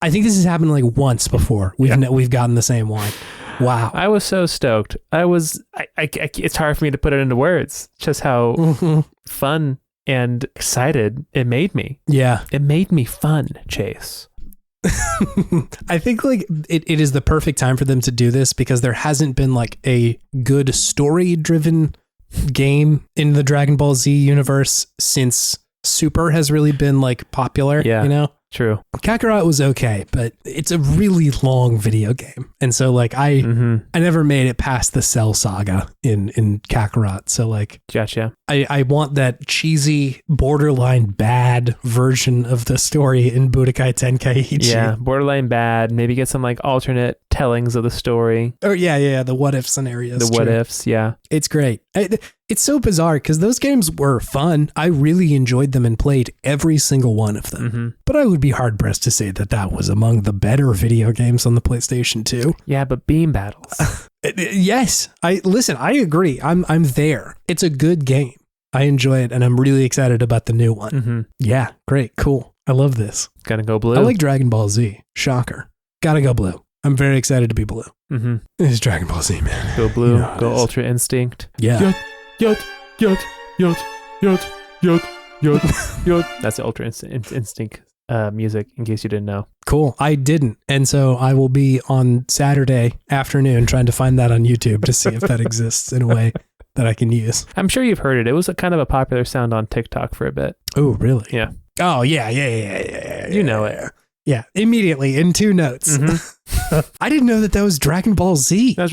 I think this has happened like once before. We've gotten the same one. Wow. I was so stoked. It's hard for me to put it into words, just how fun and excited it made me. Yeah. It made me fun, Chase. I think like it is the perfect time for them to do this because there hasn't been like a good story driven game in the Dragon Ball Z universe since Super has really been like popular, you know? True. Kakarot was okay, but it's a really long video game. And so like I never made it past the Cell saga in Kakarot. So like gotcha. I want that cheesy, borderline bad version of the story in Budokai Tenkaichi. Yeah, borderline bad. Maybe get some like alternate tellings of the story. Oh yeah, the what if scenarios. The what ifs, yeah. It's great. It's so bizarre because those games were fun. I really enjoyed them and played every single one of them. But I would be hard pressed to say that was among the better video games on the PlayStation 2. Yeah, but beam battles. Yes, I agree. I'm there. It's a good game. I enjoy it, and I'm really excited about the new one. Yeah, great, cool. I love this. Gotta go blue. I like Dragon Ball Z. Shocker. Gotta go blue. I'm very excited to be blue. Mm-hmm. It's Dragon Ball Z, man. Go blue. Go Ultra Instinct. Yeah. Yot. That's the Ultra Instinct music, in case you didn't know. Cool. I didn't. And so I will be on Saturday afternoon trying to find that on YouTube to see if that exists in a way that I can use. I'm sure you've heard it. It was a kind of a popular sound on TikTok for a bit. Oh, really? Yeah. Oh, yeah. You know it. Yeah, immediately in 2 notes. Mm-hmm. I didn't know that was Dragon Ball Z. That was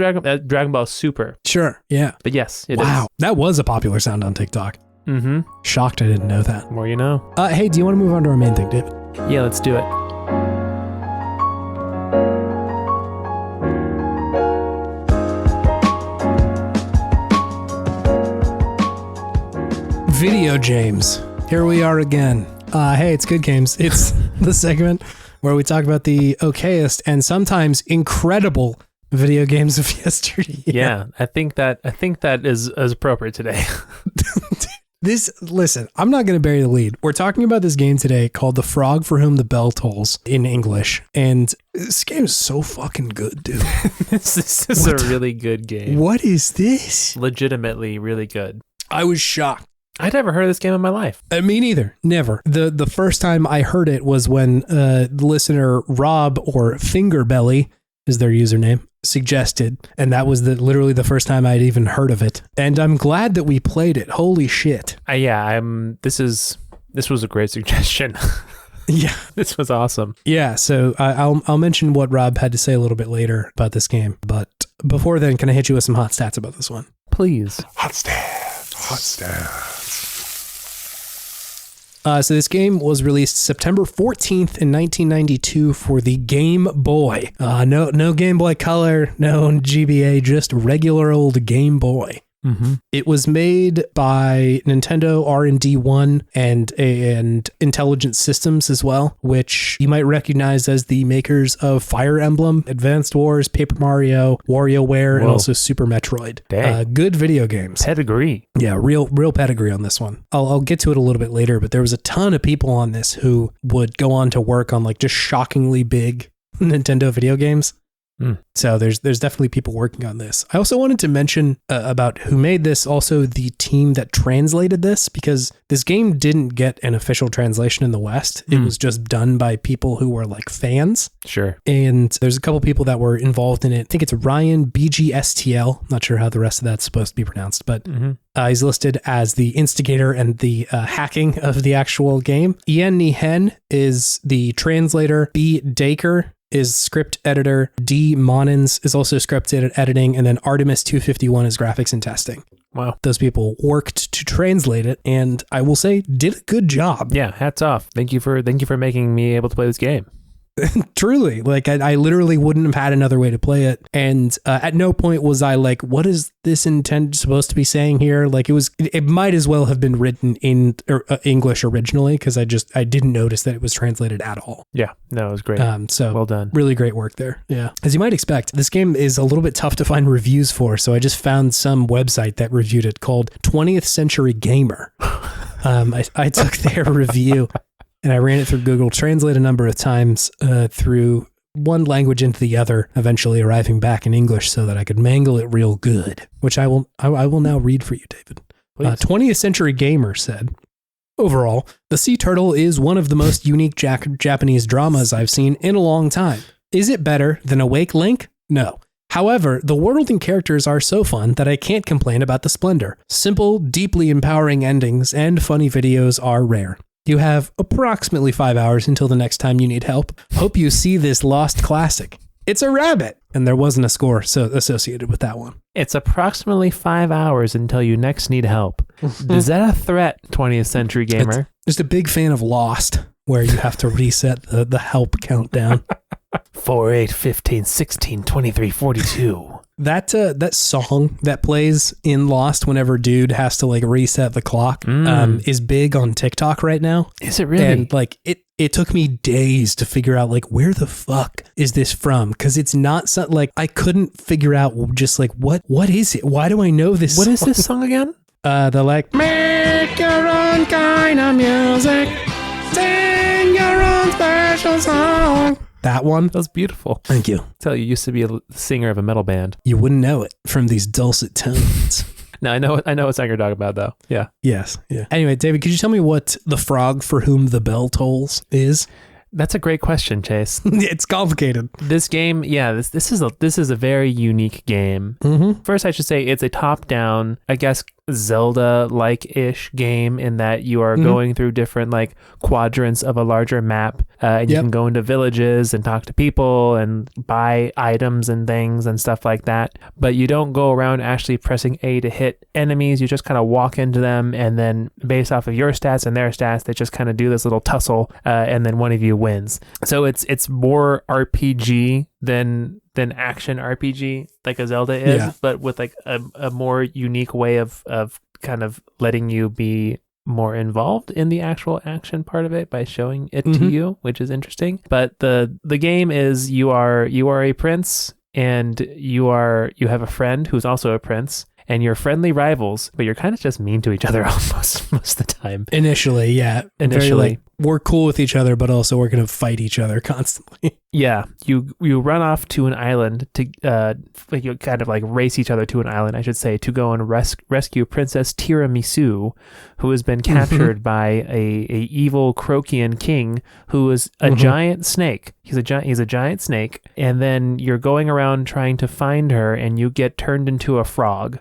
Dragon Ball Super. Sure, yeah. But yes, it is. Wow, that was a popular sound on TikTok. Mm-hmm. Shocked I didn't know that. More you know. Hey, do you want to move on to our main thing, David? Yeah, let's do it. Video games. Here we are again. Hey, it's Good Games. It's the segment where we talk about the okayest and sometimes incredible video games of yesterday. Yeah, I think that is appropriate today. Listen, I'm not going to bury the lead. We're talking about this game today called The Frog for Whom the Bell Tolls in English. And this game is so fucking good, dude. This is a really good game. What is this? Legitimately really good. I was shocked. I'd never heard of this game in my life. Me neither. Never. The first time I heard it was when the listener Rob, or Fingerbelly is their username, suggested, and that was literally the first time I'd even heard of it. And I'm glad that we played it. Holy shit. This was a great suggestion. Yeah. This was awesome. Yeah, so I'll mention what Rob had to say a little bit later about this game. But before then, can I hit you with some hot stats about this one? Please. Hot stats. So this game was released September 14th in 1992 for the Game Boy. No Game Boy Color, no GBA, just regular old Game Boy. Mm-hmm. It was made by Nintendo R&D 1 and Intelligent Systems as well, which you might recognize as the makers of Fire Emblem, Advanced Wars, Paper Mario, WarioWare, and also Super Metroid. Good video games. Pedigree. Yeah, real pedigree on this one. I'll get to it a little bit later, but there was a ton of people on this who would go on to work on like just shockingly big Nintendo video games. So there's definitely people working on this. I also wanted to mention about who made this, also the team that translated this, because this game didn't get an official translation in the West. It was just done by people who were like fans. Sure. And there's a couple people that were involved in it. I think it's Ryan BGSTL. Not sure how the rest of that's supposed to be pronounced, but he's listed as the instigator and the hacking of the actual game. Ian Nihen is the translator. B. Dacre is script editor. D. Monins is also script editing, and then Artemis 251 is graphics and testing. Wow. Those people worked to translate it, and I will say did a good job. Yeah, hats off. Thank you for making me able to play this game. Truly, like I literally wouldn't have had another way to play it, and at no point was I like, what is this supposed to be saying here? Like it might as well have been written in English originally, because I didn't notice that it was translated at all. Yeah, no, it was great. So well done. Really great work there. Yeah, as you might expect, this game is a little bit tough to find reviews for, so I just found some website that reviewed it called 20th Century Gamer. I took their review. And I ran it through Google Translate a number of times through one language into the other, eventually arriving back in English so that I could mangle it real good, which I will now read for you, David. 20th Century Gamer said, overall, The Sea Turtle is one of the most unique Japanese dramas I've seen in a long time. Is it better than Awake Link? No. However, the world and characters are so fun that I can't complain about the splendor. Simple, deeply empowering endings and funny videos are rare. You have approximately 5 hours until the next time you need help. Hope you see this lost classic. It's a rabbit. And there wasn't a score associated with that one. It's approximately 5 hours until you next need help. Is that a threat, 20th Century Gamer? Just a big fan of Lost, where you have to reset the help countdown. 4, 8, 15, 16, 23, 42. That song that plays in Lost whenever dude has to like reset the clock is big on TikTok right now. Is it really? And like it took me days to figure out like where the fuck is this from, because it's not so, like I couldn't figure out just like what is it? Why do I know this? What is this song again? They're like, make your own kind of music, sing your one special song. That one. That was beautiful. Thank you. Tell you used to be a singer of a metal band. You wouldn't know it from these dulcet tones. No, I know what song you're talking about, though. Yeah. Yes. Yeah. Anyway, David, could you tell me what the frog for whom the bell tolls is? That's a great question, Chase. It's complicated. This game, this is a very unique game. Mm-hmm. First, I should say it's a top-down, I guess, Zelda-like-ish game in that you are going through different like quadrants of a larger map, and you can go into villages and talk to people and buy items and things and stuff like that. But you don't go around actually pressing A to hit enemies. You just kind of walk into them, and then based off of your stats and their stats, they just kind of do this little tussle, and then one of you wins. So it's more RPG than action RPG like a Zelda is, but with like a more unique way of kind of letting you be more involved in the actual action part of it by showing it to you, which is interesting. But the game is you are a prince, and you have a friend who's also a prince, and you're friendly rivals, but you're kind of just mean to each other most of the time. Initially, yeah. Very, like, we're cool with each other, but also we're going to fight each other constantly. Yeah, you run off to an island to you kind of like race each other to an island, I should say, to go and rescue Princess Tiramisu, who has been captured by a evil Croakian king who is a giant snake. He's a giant snake, and then you're going around trying to find her, and you get turned into a frog.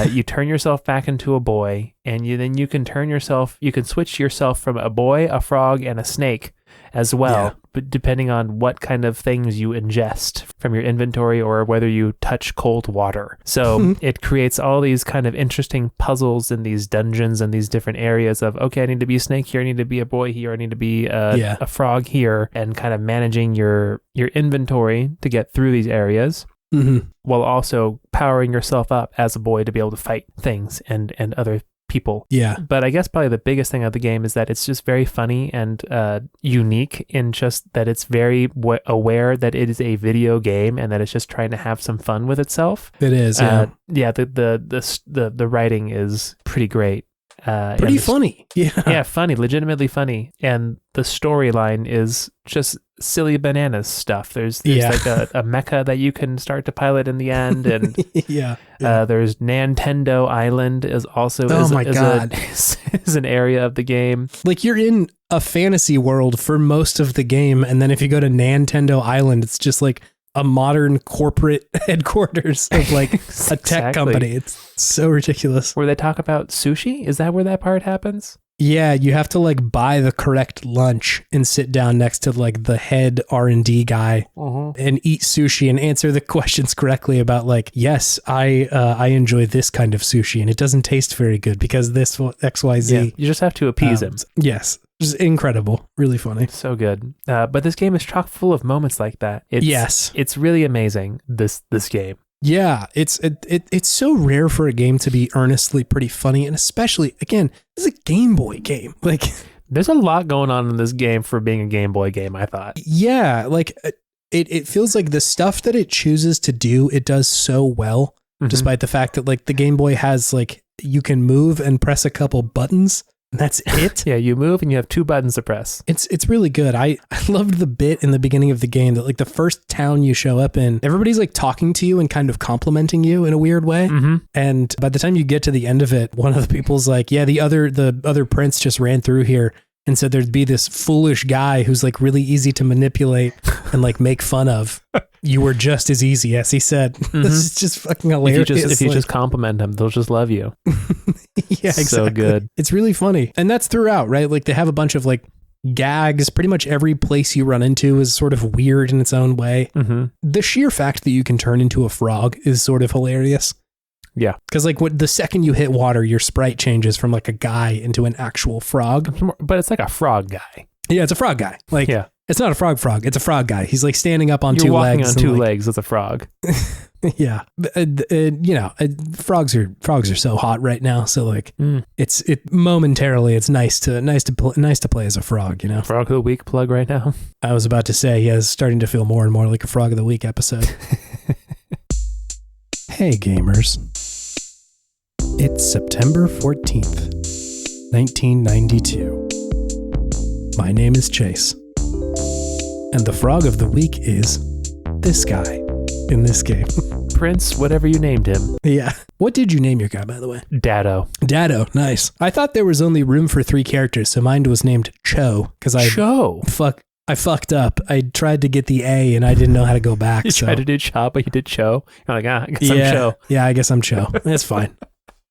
You turn yourself back into a boy, and you can switch yourself from a boy, a frog, and a snake as well, but depending on what kind of things you ingest from your inventory or whether you touch cold water. So it creates all these kind of interesting puzzles in these dungeons and these different areas of, okay, I need to be a snake here, I need to be a boy here, I need to be a frog here, and kind of managing your inventory to get through these areas. While also powering yourself up as a boy to be able to fight things and other people. Yeah. But I guess probably the biggest thing of the game is that it's just very funny and unique in just that it's very aware that it is a video game and that it's just trying to have some fun with itself. It is. Yeah. The writing is pretty great. Pretty funny. Yeah, funny, legitimately funny. And the storyline is just silly bananas stuff. There's like a mecha that you can start to pilot in the end, and there's Nintendo Island is also is an area of the game. Like you're in a fantasy world for most of the game, and then if you go to Nintendo Island, it's just like a modern corporate headquarters of like a tech company. It's so ridiculous. Where they talk about sushi? Is that where that part happens? Yeah, you have to like buy the correct lunch and sit down next to like the head R&D guy and eat sushi and answer the questions correctly about like, yes, I enjoy this kind of sushi and it doesn't taste very good because this XYZ. Yeah, you just have to appease him. Yes. Just incredible. Really funny. So good. But this game is chock full of moments like that. It's really amazing, this game. Yeah, it's so rare for a game to be earnestly pretty funny, and especially, again, this is a Game Boy game. Like, there's a lot going on in this game for being a Game Boy game, I thought. Yeah, like, it feels like the stuff that it chooses to do, it does so well, despite the fact that, like, the Game Boy has, like, you can move and press a couple buttons. That's it. Yeah, you move and you have two buttons to press. It's really good. I loved the bit in the beginning of the game that like the first town you show up in, everybody's like talking to you and kind of complimenting you in a weird way. And by the time you get to the end of it, one of the people's like, yeah, the other prince just ran through here and said there'd be this foolish guy who's like really easy to manipulate and like make fun of. You were just as easy as he said. This is just fucking hilarious. If you just compliment them, they'll just love you. Yeah, exactly. So good. It's really funny. And that's throughout, right? Like they have a bunch of like gags. Pretty much every place you run into is sort of weird in its own way. The sheer fact that you can turn into a frog is sort of hilarious. Yeah. Because like the second you hit water, your sprite changes from like a guy into an actual frog. But it's like a frog guy. Yeah, it's a frog guy. Like, yeah. It's not a frog. It's a frog guy. He's like standing up on You're two walking legs. on two legs with a frog. Yeah. Frogs are so hot right now. So like it's momentarily it's nice to play as a frog, you know. Frog of the week plug right now. I was about to say, yeah, it's starting to feel more and more like a frog of the week episode. Hey gamers. It's September 14th, 1992. My name is Chase. And the frog of the week is this guy in this game. Prince, whatever you named him. Yeah. What did you name your guy, by the way? Dado. Dado, nice. I thought there was only room for 3 characters, so mine was named Cho. I fucked up. I tried to get the A and I didn't know how to go back. You tried to do Cho, but you did Cho. You're like, I guess I'm Cho. Yeah, I guess I'm Cho. That's fine.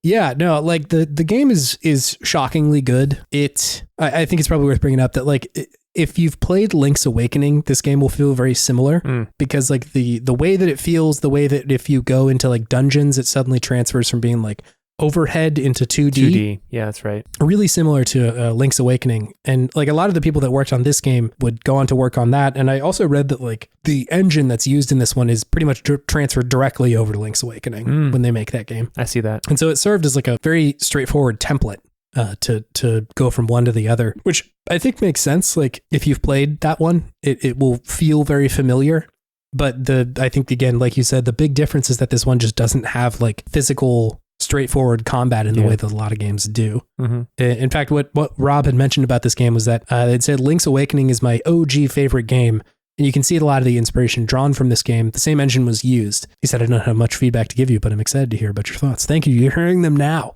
Yeah, no, like the game is shockingly good. I think it's probably worth bringing up that like if you've played Link's Awakening, this game will feel very similar because like the way that it feels, the way that if you go into like dungeons, it suddenly transfers from being like overhead into 2D. Yeah, that's right. Really similar to Link's Awakening. And like a lot of the people that worked on this game would go on to work on that. And I also read that like the engine that's used in this one is pretty much transferred directly over to Link's Awakening when they make that game. I see that. And so it served as like a very straightforward template to go from one to the other, which I think makes sense. Like if you've played that one, it will feel very familiar. But I think again, like you said, the big difference is that this one just doesn't have like physical straightforward combat in the way that a lot of games do. In fact, what Rob had mentioned about this game was that they'd said Link's Awakening is my OG favorite game. And you can see a lot of the inspiration drawn from this game. The same engine was used. He said, I don't have much feedback to give you, but I'm excited to hear about your thoughts. Thank you. You're hearing them now.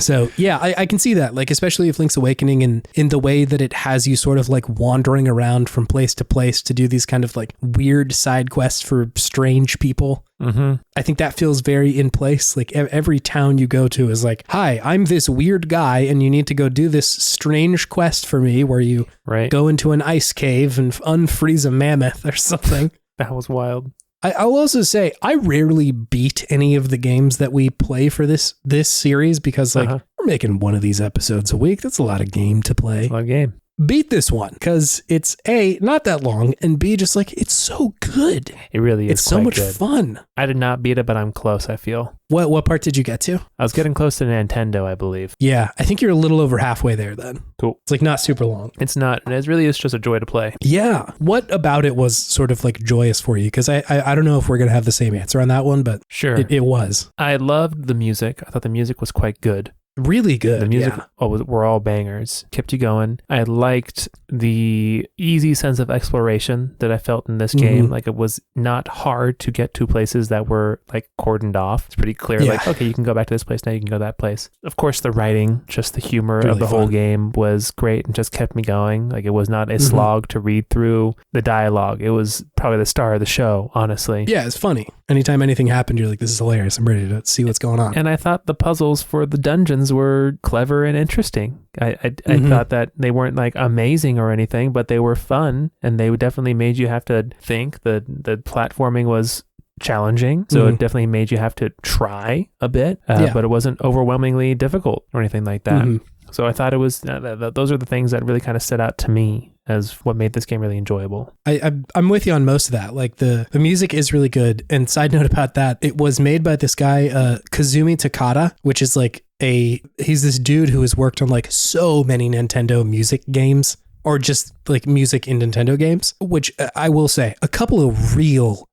So yeah, I can see that, like, especially if Link's Awakening in the way that it has you sort of like wandering around from place to place to do these kind of like weird side quests for strange people. I think that feels very in place. Like every town you go to is like, hi, I'm this weird guy and you need to go do this strange quest for me where you go into an ice cave and unfreeze a mammoth or something. That was wild. I'll also say I rarely beat any of the games that we play for this series because like we're making one of these episodes a week. That's a lot of game to play. A lot of game. Beat this one because it's A, not that long, and B, just like it's so good. It really is. It's so much fun. I did not beat it, but I'm close, I feel. What part did you get to? I was getting close to Nintendo, I believe. Yeah, I think you're a little over halfway there then. Cool. It's like not super long. It's not. It really is just a joy to play. Yeah. What about it was sort of like joyous for you? Because I don't know if we're going to have the same answer on that one, but sure, it was. I loved the music. I thought the music was quite good. Really good. The music were all bangers. Kept you going. I liked the easy sense of exploration that I felt in this game. Like it was not hard to get to places that were like cordoned off. It's pretty clear. Like, okay, you can go back to this place now. You can go to that place. Of course, the writing, just the humor of the whole game was great and just kept me going. Like it was not a slog to read through. The dialogue, it was probably the star of the show, honestly. Yeah, it's funny. Anytime anything happened, you're like, this is hilarious. I'm ready to see what's going on. And I thought the puzzles for the dungeons were clever and interesting. I thought that they weren't like amazing or anything, but they were fun and they definitely made you have to think. The platforming was challenging, so it definitely made you have to try a bit, but it wasn't overwhelmingly difficult or anything like that. So I thought it was, those are the things that really kind of stood out to me as what made this game really enjoyable. I'm with you on most of that. Like the music is really good. And side note about that, it was made by this guy, Kazumi Takada, which is like he's this dude who has worked on like so many Nintendo music games or just like music in Nintendo games, which I will say a couple of real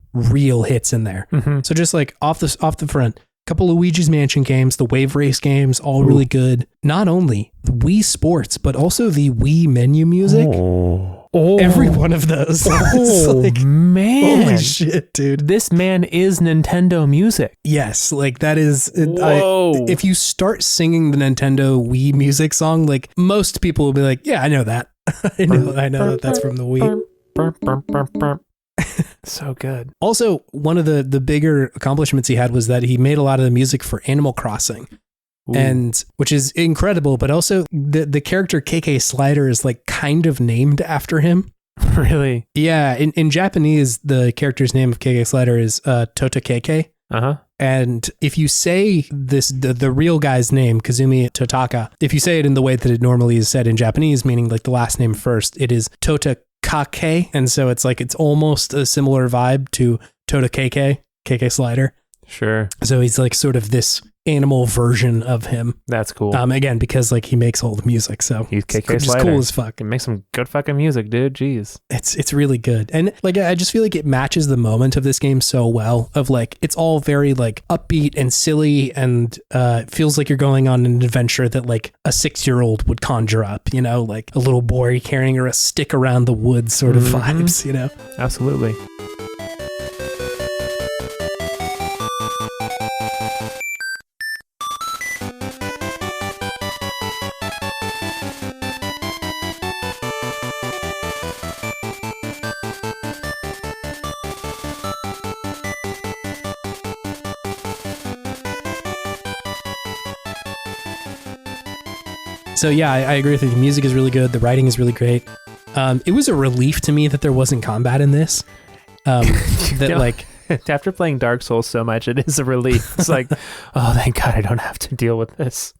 hits in there. So just like off the front, couple of Luigi's Mansion games, the Wave Race games, all really good. Not only Wii Sports, but also the Wii menu music. Every one of those. Man. Holy shit, dude. This man is Nintendo music. Yes, like that is... if you start singing the Nintendo Wii music song, like most people will be like, yeah, I know that. I know that's from the Wii. So good. Also, one of the bigger accomplishments he had was that he made a lot of the music for Animal Crossing. And which is incredible, but also the character KK Slider is like kind of named after him. Really? Yeah, in Japanese the character's name of KK Slider is Tota KK. And if you say the real guy's name, Kazumi Totaka, if you say it in the way that it normally is said in Japanese, meaning like the last name first, it is Tota Kake, and so it's like it's almost a similar vibe to Tota KK Slider. Sure. So he's like sort of this animal version of him. That's cool. Again, because like he makes all the music, so he's just cool as fuck. He makes some good fucking music, dude. Jeez. It's really good. And like I just feel like it matches the moment of this game so well, of like it's all very like upbeat and silly, and it feels like you're going on an adventure that like a 6-year-old would conjure up, you know, like a little boy carrying a stick around the woods sort of vibes, you know. Absolutely. So yeah, I agree with you. The music is really good. The writing is really great. It was a relief to me that there wasn't combat in this. Like after playing Dark Souls so much, it is a relief. It's like, oh, thank God I don't have to deal with this.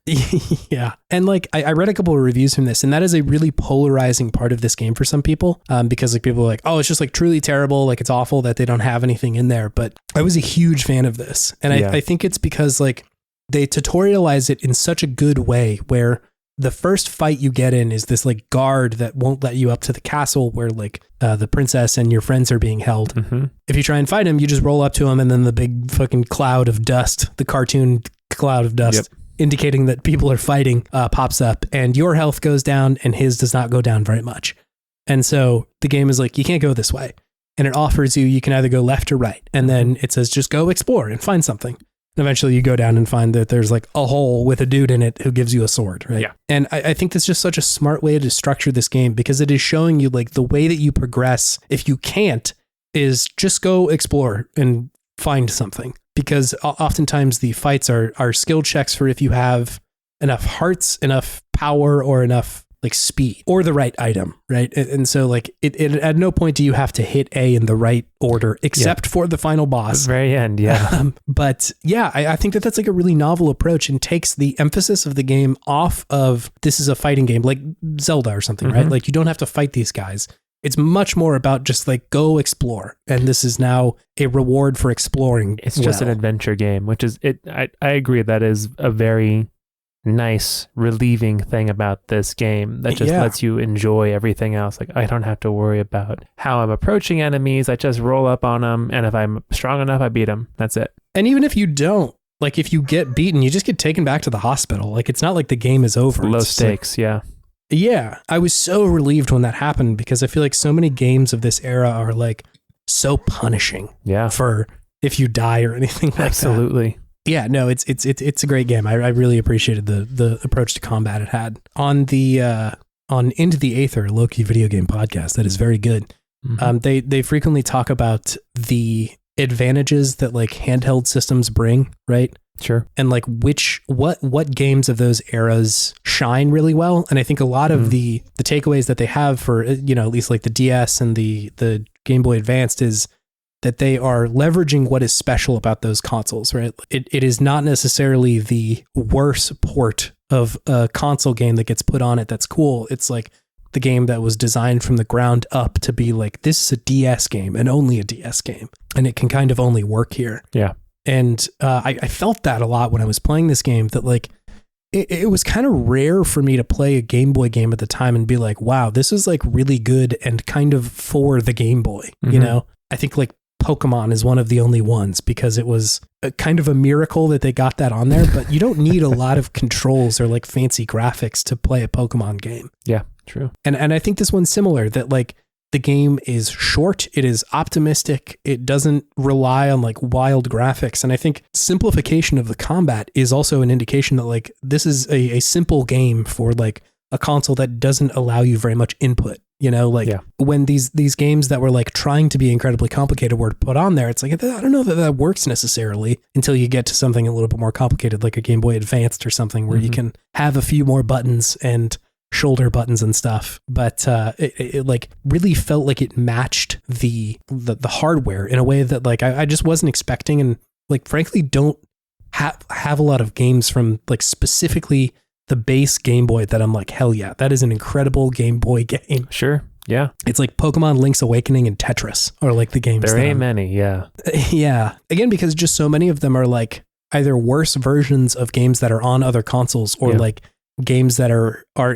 Yeah. And like I read a couple of reviews from this, and that is a really polarizing part of this game for some people, because like people are like, oh, it's just like truly terrible. Like it's awful that they don't have anything in there. But I was a huge fan of this. And I think it's because like they tutorialize it in such a good way where the first fight you get in is this like guard that won't let you up to the castle where like the princess and your friends are being held. Mm-hmm. If you try and fight him, you just roll up to him, and then the big fucking cloud of dust, the cartoon cloud of dust, indicating that people are fighting, pops up, and your health goes down and his does not go down very much. And so the game is like, you can't go this way. And it offers you can either go left or right. And then it says, just go explore and find something. And eventually you go down and find that there's like a hole with a dude in it who gives you a sword, right? Yeah. And I think that's just such a smart way to structure this game, because it is showing you like the way that you progress, if you can't, is just go explore and find something. Because oftentimes the fights are skill checks for if you have enough hearts, enough power, or enough like speed, or the right item, right? And so like it at no point do you have to hit A in the right order, except for the final boss. The very end, yeah. But yeah, I think that's like a really novel approach, and takes the emphasis of the game off of this is a fighting game like Zelda or something, right? Like you don't have to fight these guys. It's much more about just like go explore, and this is now a reward for exploring. It's just an adventure game, which is it. I agree that is a very nice, relieving thing about this game that just lets you enjoy everything else. Like I don't have to worry about how I'm approaching enemies. I just roll up on them, and if I'm strong enough, I beat them. That's it. And even if you don't, like if you get beaten, you just get taken back to the hospital. Like it's not like the game is over. Low stakes, like, yeah. I was so relieved when that happened, because I feel like so many games of this era are like so punishing. Yeah. For if you die or anything like that. Absolutely. Yeah, no, it's a great game. I really appreciated the approach to combat it had. On Into the Aether, Loki video game podcast, that is very good. Mm-hmm. They frequently talk about the advantages that like handheld systems bring, right? Sure. And like what games of those eras shine really well. And I think a lot of the takeaways that they have for, you know, at least like the DS and the Game Boy Advanced is that they are leveraging what is special about those consoles, right? It is not necessarily the worst port of a console game that gets put on it that's cool. It's like the game that was designed from the ground up to be like, this is a DS game and only a DS game. And it can kind of only work here. Yeah. And I felt that a lot when I was playing this game, that like, it was kind of rare for me to play a Game Boy game at the time and be like, wow, this is like really good and kind of for the Game Boy, you know? I think like Pokemon is one of the only ones, because it was a kind of a miracle that they got that on there, but you don't need a lot of controls or like fancy graphics to play a Pokemon game. Yeah, true. And I think this one's similar, that like the game is short, it is optimistic, it doesn't rely on like wild graphics. And I think simplification of the combat is also an indication that like this is a simple game for like a console that doesn't allow you very much input. You know, like when these games that were like trying to be incredibly complicated were put on there, it's like, I don't know that works necessarily until you get to something a little bit more complicated, like a Game Boy Advanced or something, where you can have a few more buttons and shoulder buttons and stuff. But it like really felt like it matched the hardware in a way that like I just wasn't expecting, and like frankly don't have a lot of games from like specifically the base Game Boy that I'm like, hell yeah, that is an incredible Game Boy game. Sure. Yeah. It's like Pokemon Link's Awakening and Tetris are like the games. There ain't many. Yeah. Yeah. Again, because just so many of them are like either worse versions of games that are on other consoles or like games that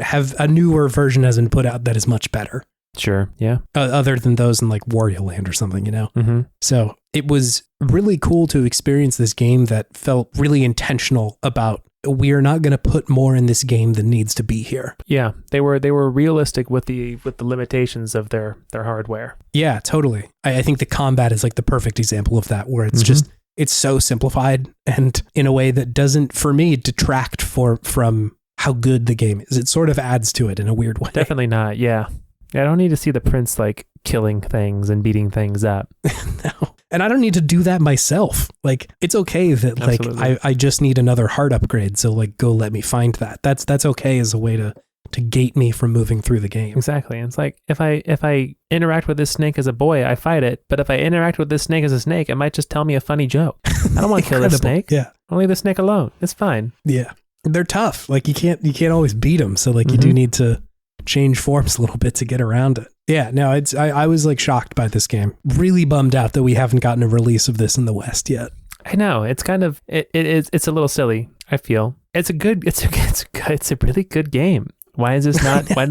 have a newer version has been put out that is much better. Sure. Yeah. Other than those in like Wario Land or something, Mm-hmm. So it was really cool to experience this game that felt really intentional about, we are not going to put more in this game than needs to be here. Yeah, they were realistic with the limitations of their hardware. Yeah, totally. I think the combat is like the perfect example of that, where it's just, it's so simplified and in a way that doesn't, for me, detract from how good the game is. It sort of adds to it in a weird way. Definitely not. Yeah. I don't need to see the prince like killing things and beating things up. No. And I don't need to do that myself. Like, it's okay that like I just need another heart upgrade. So like, go let me find that. That's okay as a way to gate me from moving through the game. Exactly. It's like if I interact with this snake as a boy, I fight it. But if I interact with this snake as a snake, it might just tell me a funny joke. I don't want to kill this snake. Yeah. I'll leave the snake alone. It's fine. Yeah. They're tough. Like you can't always beat them. So like you do need to change forms a little bit to get around it. Yeah, no, I was like shocked by this game. Really bummed out that we haven't gotten a release of this in the West yet. I know, it's kind of it's a little silly. I feel it's a really good game. Why did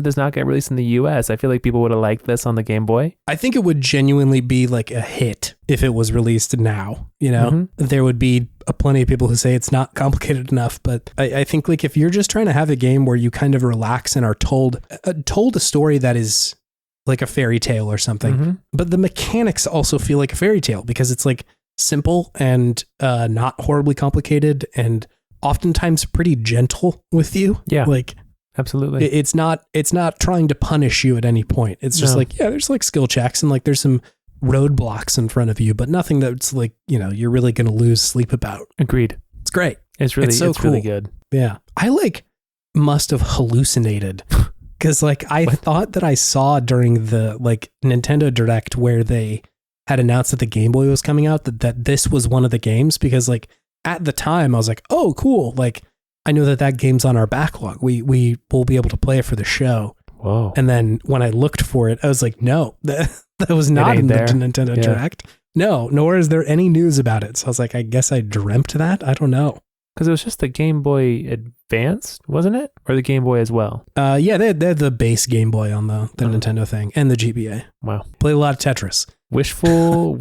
this not get released in the US? I feel like people would have liked this on the Game Boy. I think it would genuinely be like a hit if it was released now, you know? There would be plenty of people who say it's not complicated enough, but I think like if you're just trying to have a game where you kind of relax and are told a story that is like a fairy tale or something, but the mechanics also feel like a fairy tale because it's like simple and not horribly complicated and oftentimes pretty gentle with you. Yeah. Like, absolutely. It's not trying to punish you at any point. It's just like, yeah, there's like skill checks and like there's some roadblocks in front of you, but nothing that's like, you know, you're really going to lose sleep about. Agreed. It's great. It's cool. Really good. Yeah. I like must have hallucinated because like I thought that I saw during the like Nintendo Direct where they had announced that the Game Boy was coming out that this was one of the games, because like at the time I was like, oh, cool. Like, I know that game's on our backlog. We will be able to play it for the show. Whoa. And then when I looked for it, I was like, no, that was not in the Nintendo Direct. No, nor is there any news about it. So I was like, I guess I dreamt that. I don't know. Because it was just the Game Boy Advance, wasn't it? Or the Game Boy as well? Yeah, they had the base Game Boy on the Nintendo thing and the GBA. Wow. Played a lot of Tetris. Wishful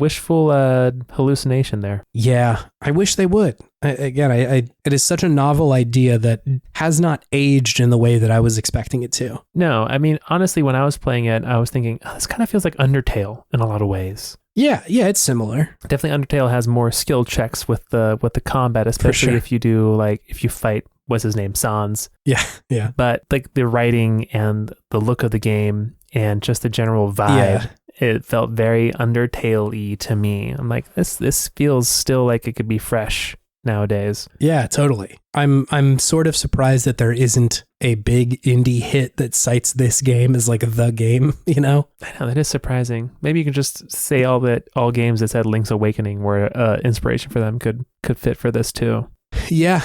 hallucination there. Yeah, I wish they would. It is such a novel idea that has not aged in the way that I was expecting it to. No, I mean, honestly, when I was playing it, I was thinking, this kind of feels like Undertale in a lot of ways. Yeah, it's similar. Definitely Undertale has more skill checks with the combat, especially if you do if you fight, what's his name, Sans. Yeah. But like the writing and the look of the game and just the general vibe, it felt very Undertale-y to me. I'm like, this feels still like it could be fresh nowadays. Yeah, totally. I'm sort of surprised that there isn't a big indie hit that cites this game as like the game, you know? I know, that is surprising. Maybe you can just say all games that said Link's Awakening were inspiration for them could fit for this too. Yeah.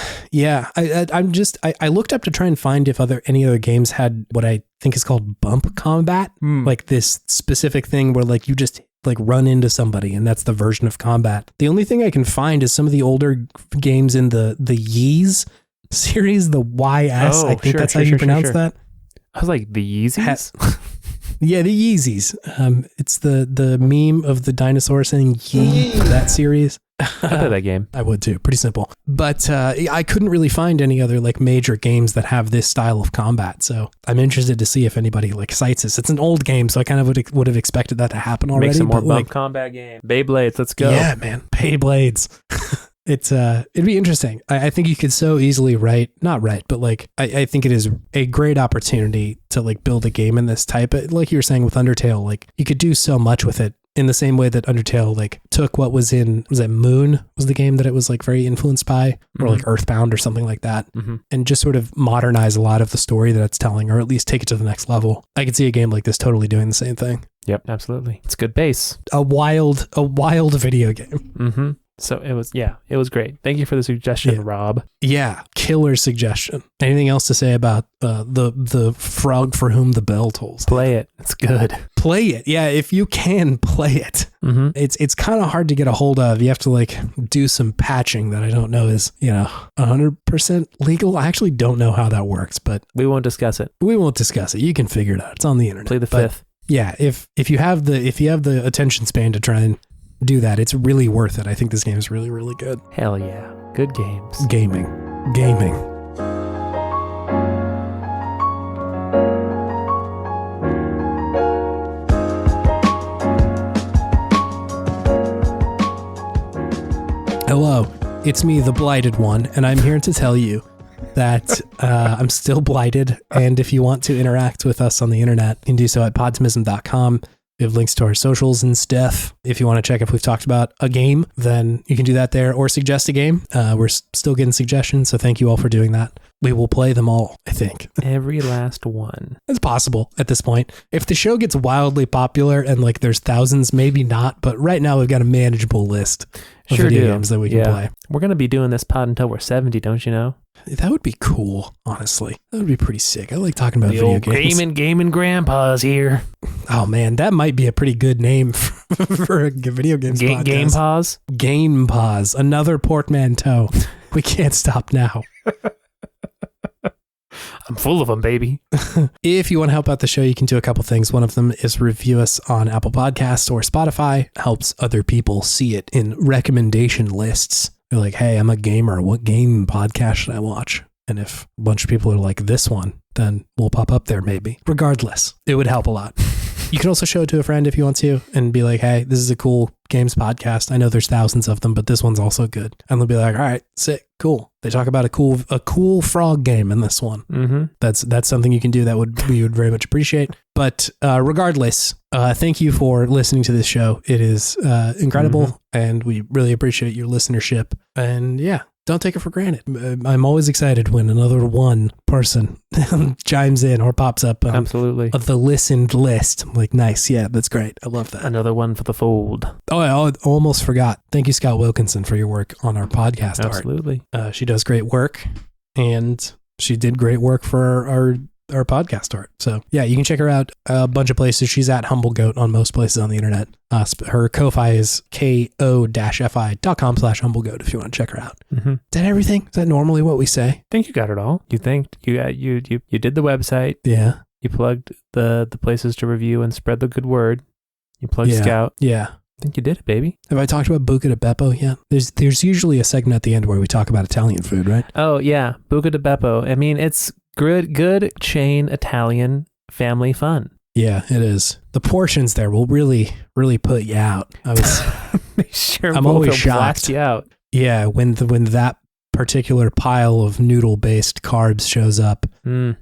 I looked up to try and find if any other games had what I think is called bump combat, like this specific thing where like you just like run into somebody and that's the version of combat. The only thing I can find is some of the older games in the Yeez series, the YS. I think that's how you pronounce that. I was like, the Yeezys? Yeah, the Yeezys. It's the meme of the dinosaur saying yee, that series. I play that game. I would too. Pretty simple. But I couldn't really find any other like major games that have this style of combat. So I'm interested to see if anybody like cites this. It's an old game, so I kind of would have expected that to happen already. Make some more bump combat game. Beyblades, let's go. Yeah, man. Beyblades. It'd be interesting. I think you could so easily but like I think it is a great opportunity to like build a game in this type. Like you were saying with Undertale, like you could do so much with it in the same way that Undertale like took what was that Moon was the game that it was like very influenced by, or like Earthbound or something like that, and just sort of modernize a lot of the story that it's telling, or at least take it to the next level. I could see a game like this totally doing the same thing. Yep, absolutely. It's good base. A wild video game. So it was great. Thank you for the suggestion, Rob. Yeah, killer suggestion. Anything else to say about the frog for whom the bell tolls? Play it. It's good. Play it. Yeah, if you can play it. Mm-hmm. It's kind of hard to get a hold of. You have to like do some patching that I don't know is 100% legal. I actually don't know how that works, but we won't discuss it. You can figure it out. It's on the internet. Play the fifth. Yeah, if you have the attention span to try and do that, it's really worth it. I think this game is really, really good. Hell yeah. Good games. Gaming. Hello, it's me, the Blighted One, and I'm here to tell you that I'm still blighted, and if you want to interact with us on the internet, you can do so at podtimism.com. We have links to our socials and stuff. If you want to check if we've talked about a game, then you can do that there, or suggest a game. We're still getting suggestions, so thank you all for doing that. We will play them all, I think. Every last one. It's possible at this point. If the show gets wildly popular and like there's thousands, maybe not, but right now we've got a manageable list of video games that we can play. We're going to be doing this pod until we're 70, don't you know? That would be cool, honestly. That would be pretty sick. I like talking about video games. Gaming grandpas here. Oh man, that might be a pretty good name for a video games podcast. Game pause? Game pause. Another portmanteau. We can't stop now. I'm full of them, baby. If you want to help out the show, you can do a couple things. One of them is review us on Apple Podcasts or Spotify. Helps other people see it in recommendation lists. They're like, hey, I'm a gamer. What game podcast should I watch? And if a bunch of people are like this one, then we'll pop up there maybe. Regardless, it would help a lot. You can also show it to a friend if you want to and be like, hey, this is a cool games podcast. I know there's thousands of them, but this one's also good. And they'll be like, all right, sick, cool. They talk about a cool frog game in this one. Mm-hmm. That's something you can do that we would very much appreciate. But regardless, thank you for listening to this show. It is incredible, and we really appreciate your listenership. And yeah, don't take it for granted. I'm always excited when another one person chimes in or pops up on Absolutely. The listened list. I'm like, nice. Yeah, that's great. I love that. Another one for the fold. Oh, I almost forgot. Thank you, Scott Wilkinson, for your work on our podcast Absolutely. art. She does great work, and she did great work for our podcast art. So yeah, you can check her out a bunch of places. She's at Humble Goat on most places on the internet. Her Ko-Fi is ko-fi.com/humblegoat if you want to check her out. Mm-hmm. Is that everything? Is that normally what we say? I think you got it all. You did the website. Yeah. You plugged the places to review and spread the good word. You plugged Scout. Yeah. I think you did it, baby. Have I talked about Buca di Beppo yet? There's usually a segment at the end where we talk about Italian food, right? Oh yeah, Buca di Beppo. I mean, it's good chain Italian family fun. Yeah, it is. The portions there will really, really put you out. I'm always shocked. You out. Yeah, when that particular pile of noodle-based carbs shows up, and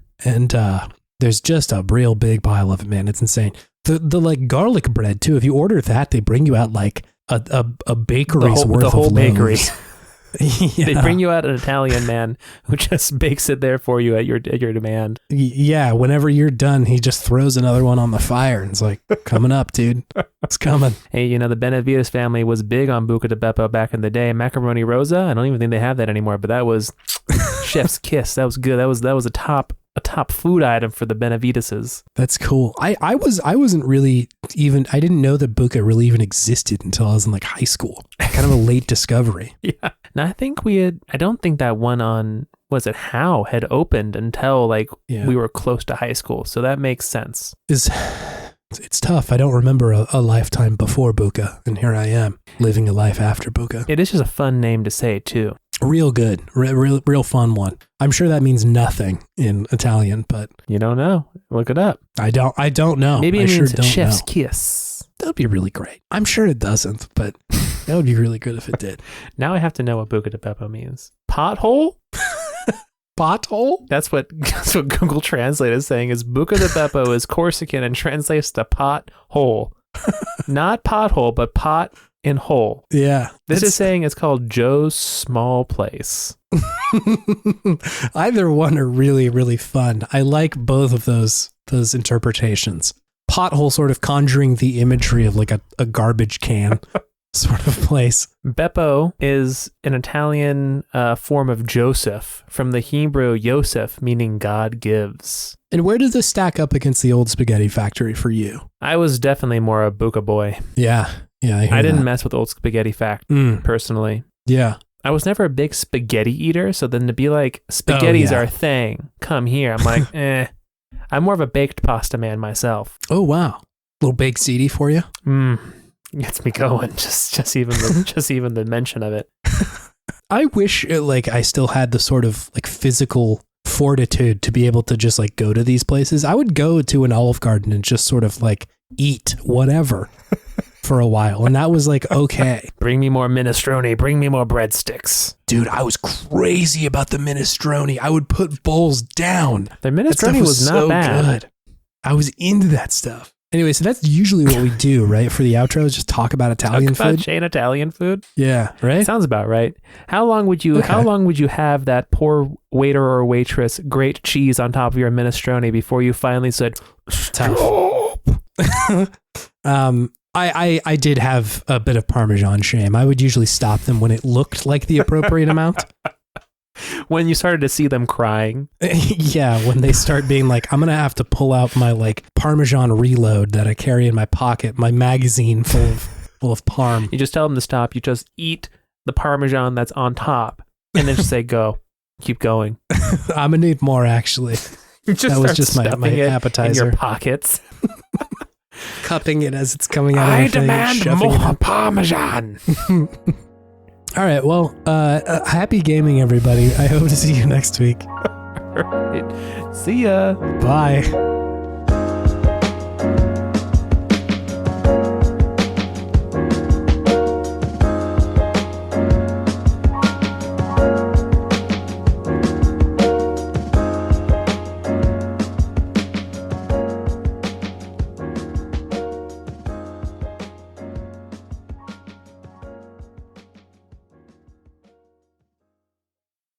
there's just a real big pile of it, man. It's insane. The like garlic bread too. If you order that, they bring you out like a bakery's worth of loaves. Bakery. Yeah. They bring you out an Italian man who just bakes it there for you at your demand. Yeah, whenever you're done, he just throws another one on the fire and it's like, coming up, dude. It's coming. Hey, the Benavides family was big on Buca di Beppo back in the day. Macaroni Rosa, I don't even think they have that anymore, but that was chef's kiss. That was good. That was a top food item for the Benavideses. That's cool. I wasn't really even, I didn't know that Buca really even existed until I was in like high school. Kind of a late discovery. Yeah. And I don't think that one on, was it How had opened until we were close to high school. So that makes sense. It's tough. I don't remember a lifetime before Buca, and here I am living a life after Buca. It is just a fun name to say too. Real good. Real fun one. I'm sure that means nothing in Italian, but you don't know. Look it up. I don't know. Maybe it means chef's kiss. That would be really great. I'm sure it doesn't, but that would be really good if it did. Now I have to know what Buca di Beppo means. Pothole? Pothole? That's what Google Translate is saying. Is Buca di Beppo is Corsican and translates to pot hole. Not pothole, but pot in hole. Yeah. This is saying it's called Joe's Small Place. Either one are really, really fun. I like both of those interpretations. Pothole sort of conjuring the imagery of like a garbage can sort of place. Beppo is an Italian form of Joseph, from the Hebrew Yosef, meaning God gives. And where does this stack up against the old Spaghetti Factory for you? I was definitely more a Buka boy. Yeah. I didn't mess with old Spaghetti Factory personally. Yeah. I was never a big spaghetti eater, so then to be like, spaghetti's our thing, come here, I'm like, I'm more of a baked pasta man myself. Oh, wow. Little baked ziti for you? Gets me going, just even the mention of it. I wish I still had the sort of like physical fortitude to be able to just like go to these places. I would go to an Olive Garden and just sort of like eat whatever for a while, and that was like okay. Bring me more minestrone, bring me more breadsticks. Dude, I was crazy about the minestrone. I would put bowls down. The minestrone was not so bad. Good. I was into that stuff. Anyway, so that's usually what we do, right? For the outro, is just talk about Italian food. Chain Italian food? Yeah, right? Sounds about right. How long would you have that poor waiter or waitress grate cheese on top of your minestrone before you finally said, stop? I did have a bit of Parmesan shame. I would usually stop them when it looked like the appropriate amount. When you started to see them crying. Yeah, when they start being like, I'm going to have to pull out my like Parmesan reload that I carry in my pocket, my magazine full of parm. You just tell them to stop. You just eat the Parmesan that's on top and then just say, go. Keep going. I'm going to need more, actually. That was just my appetizer. In your pockets. Cupping it as it's coming out. I demand more Parmesan. All right. Well, happy gaming, everybody. I hope to see you next week. All right. See ya. Bye.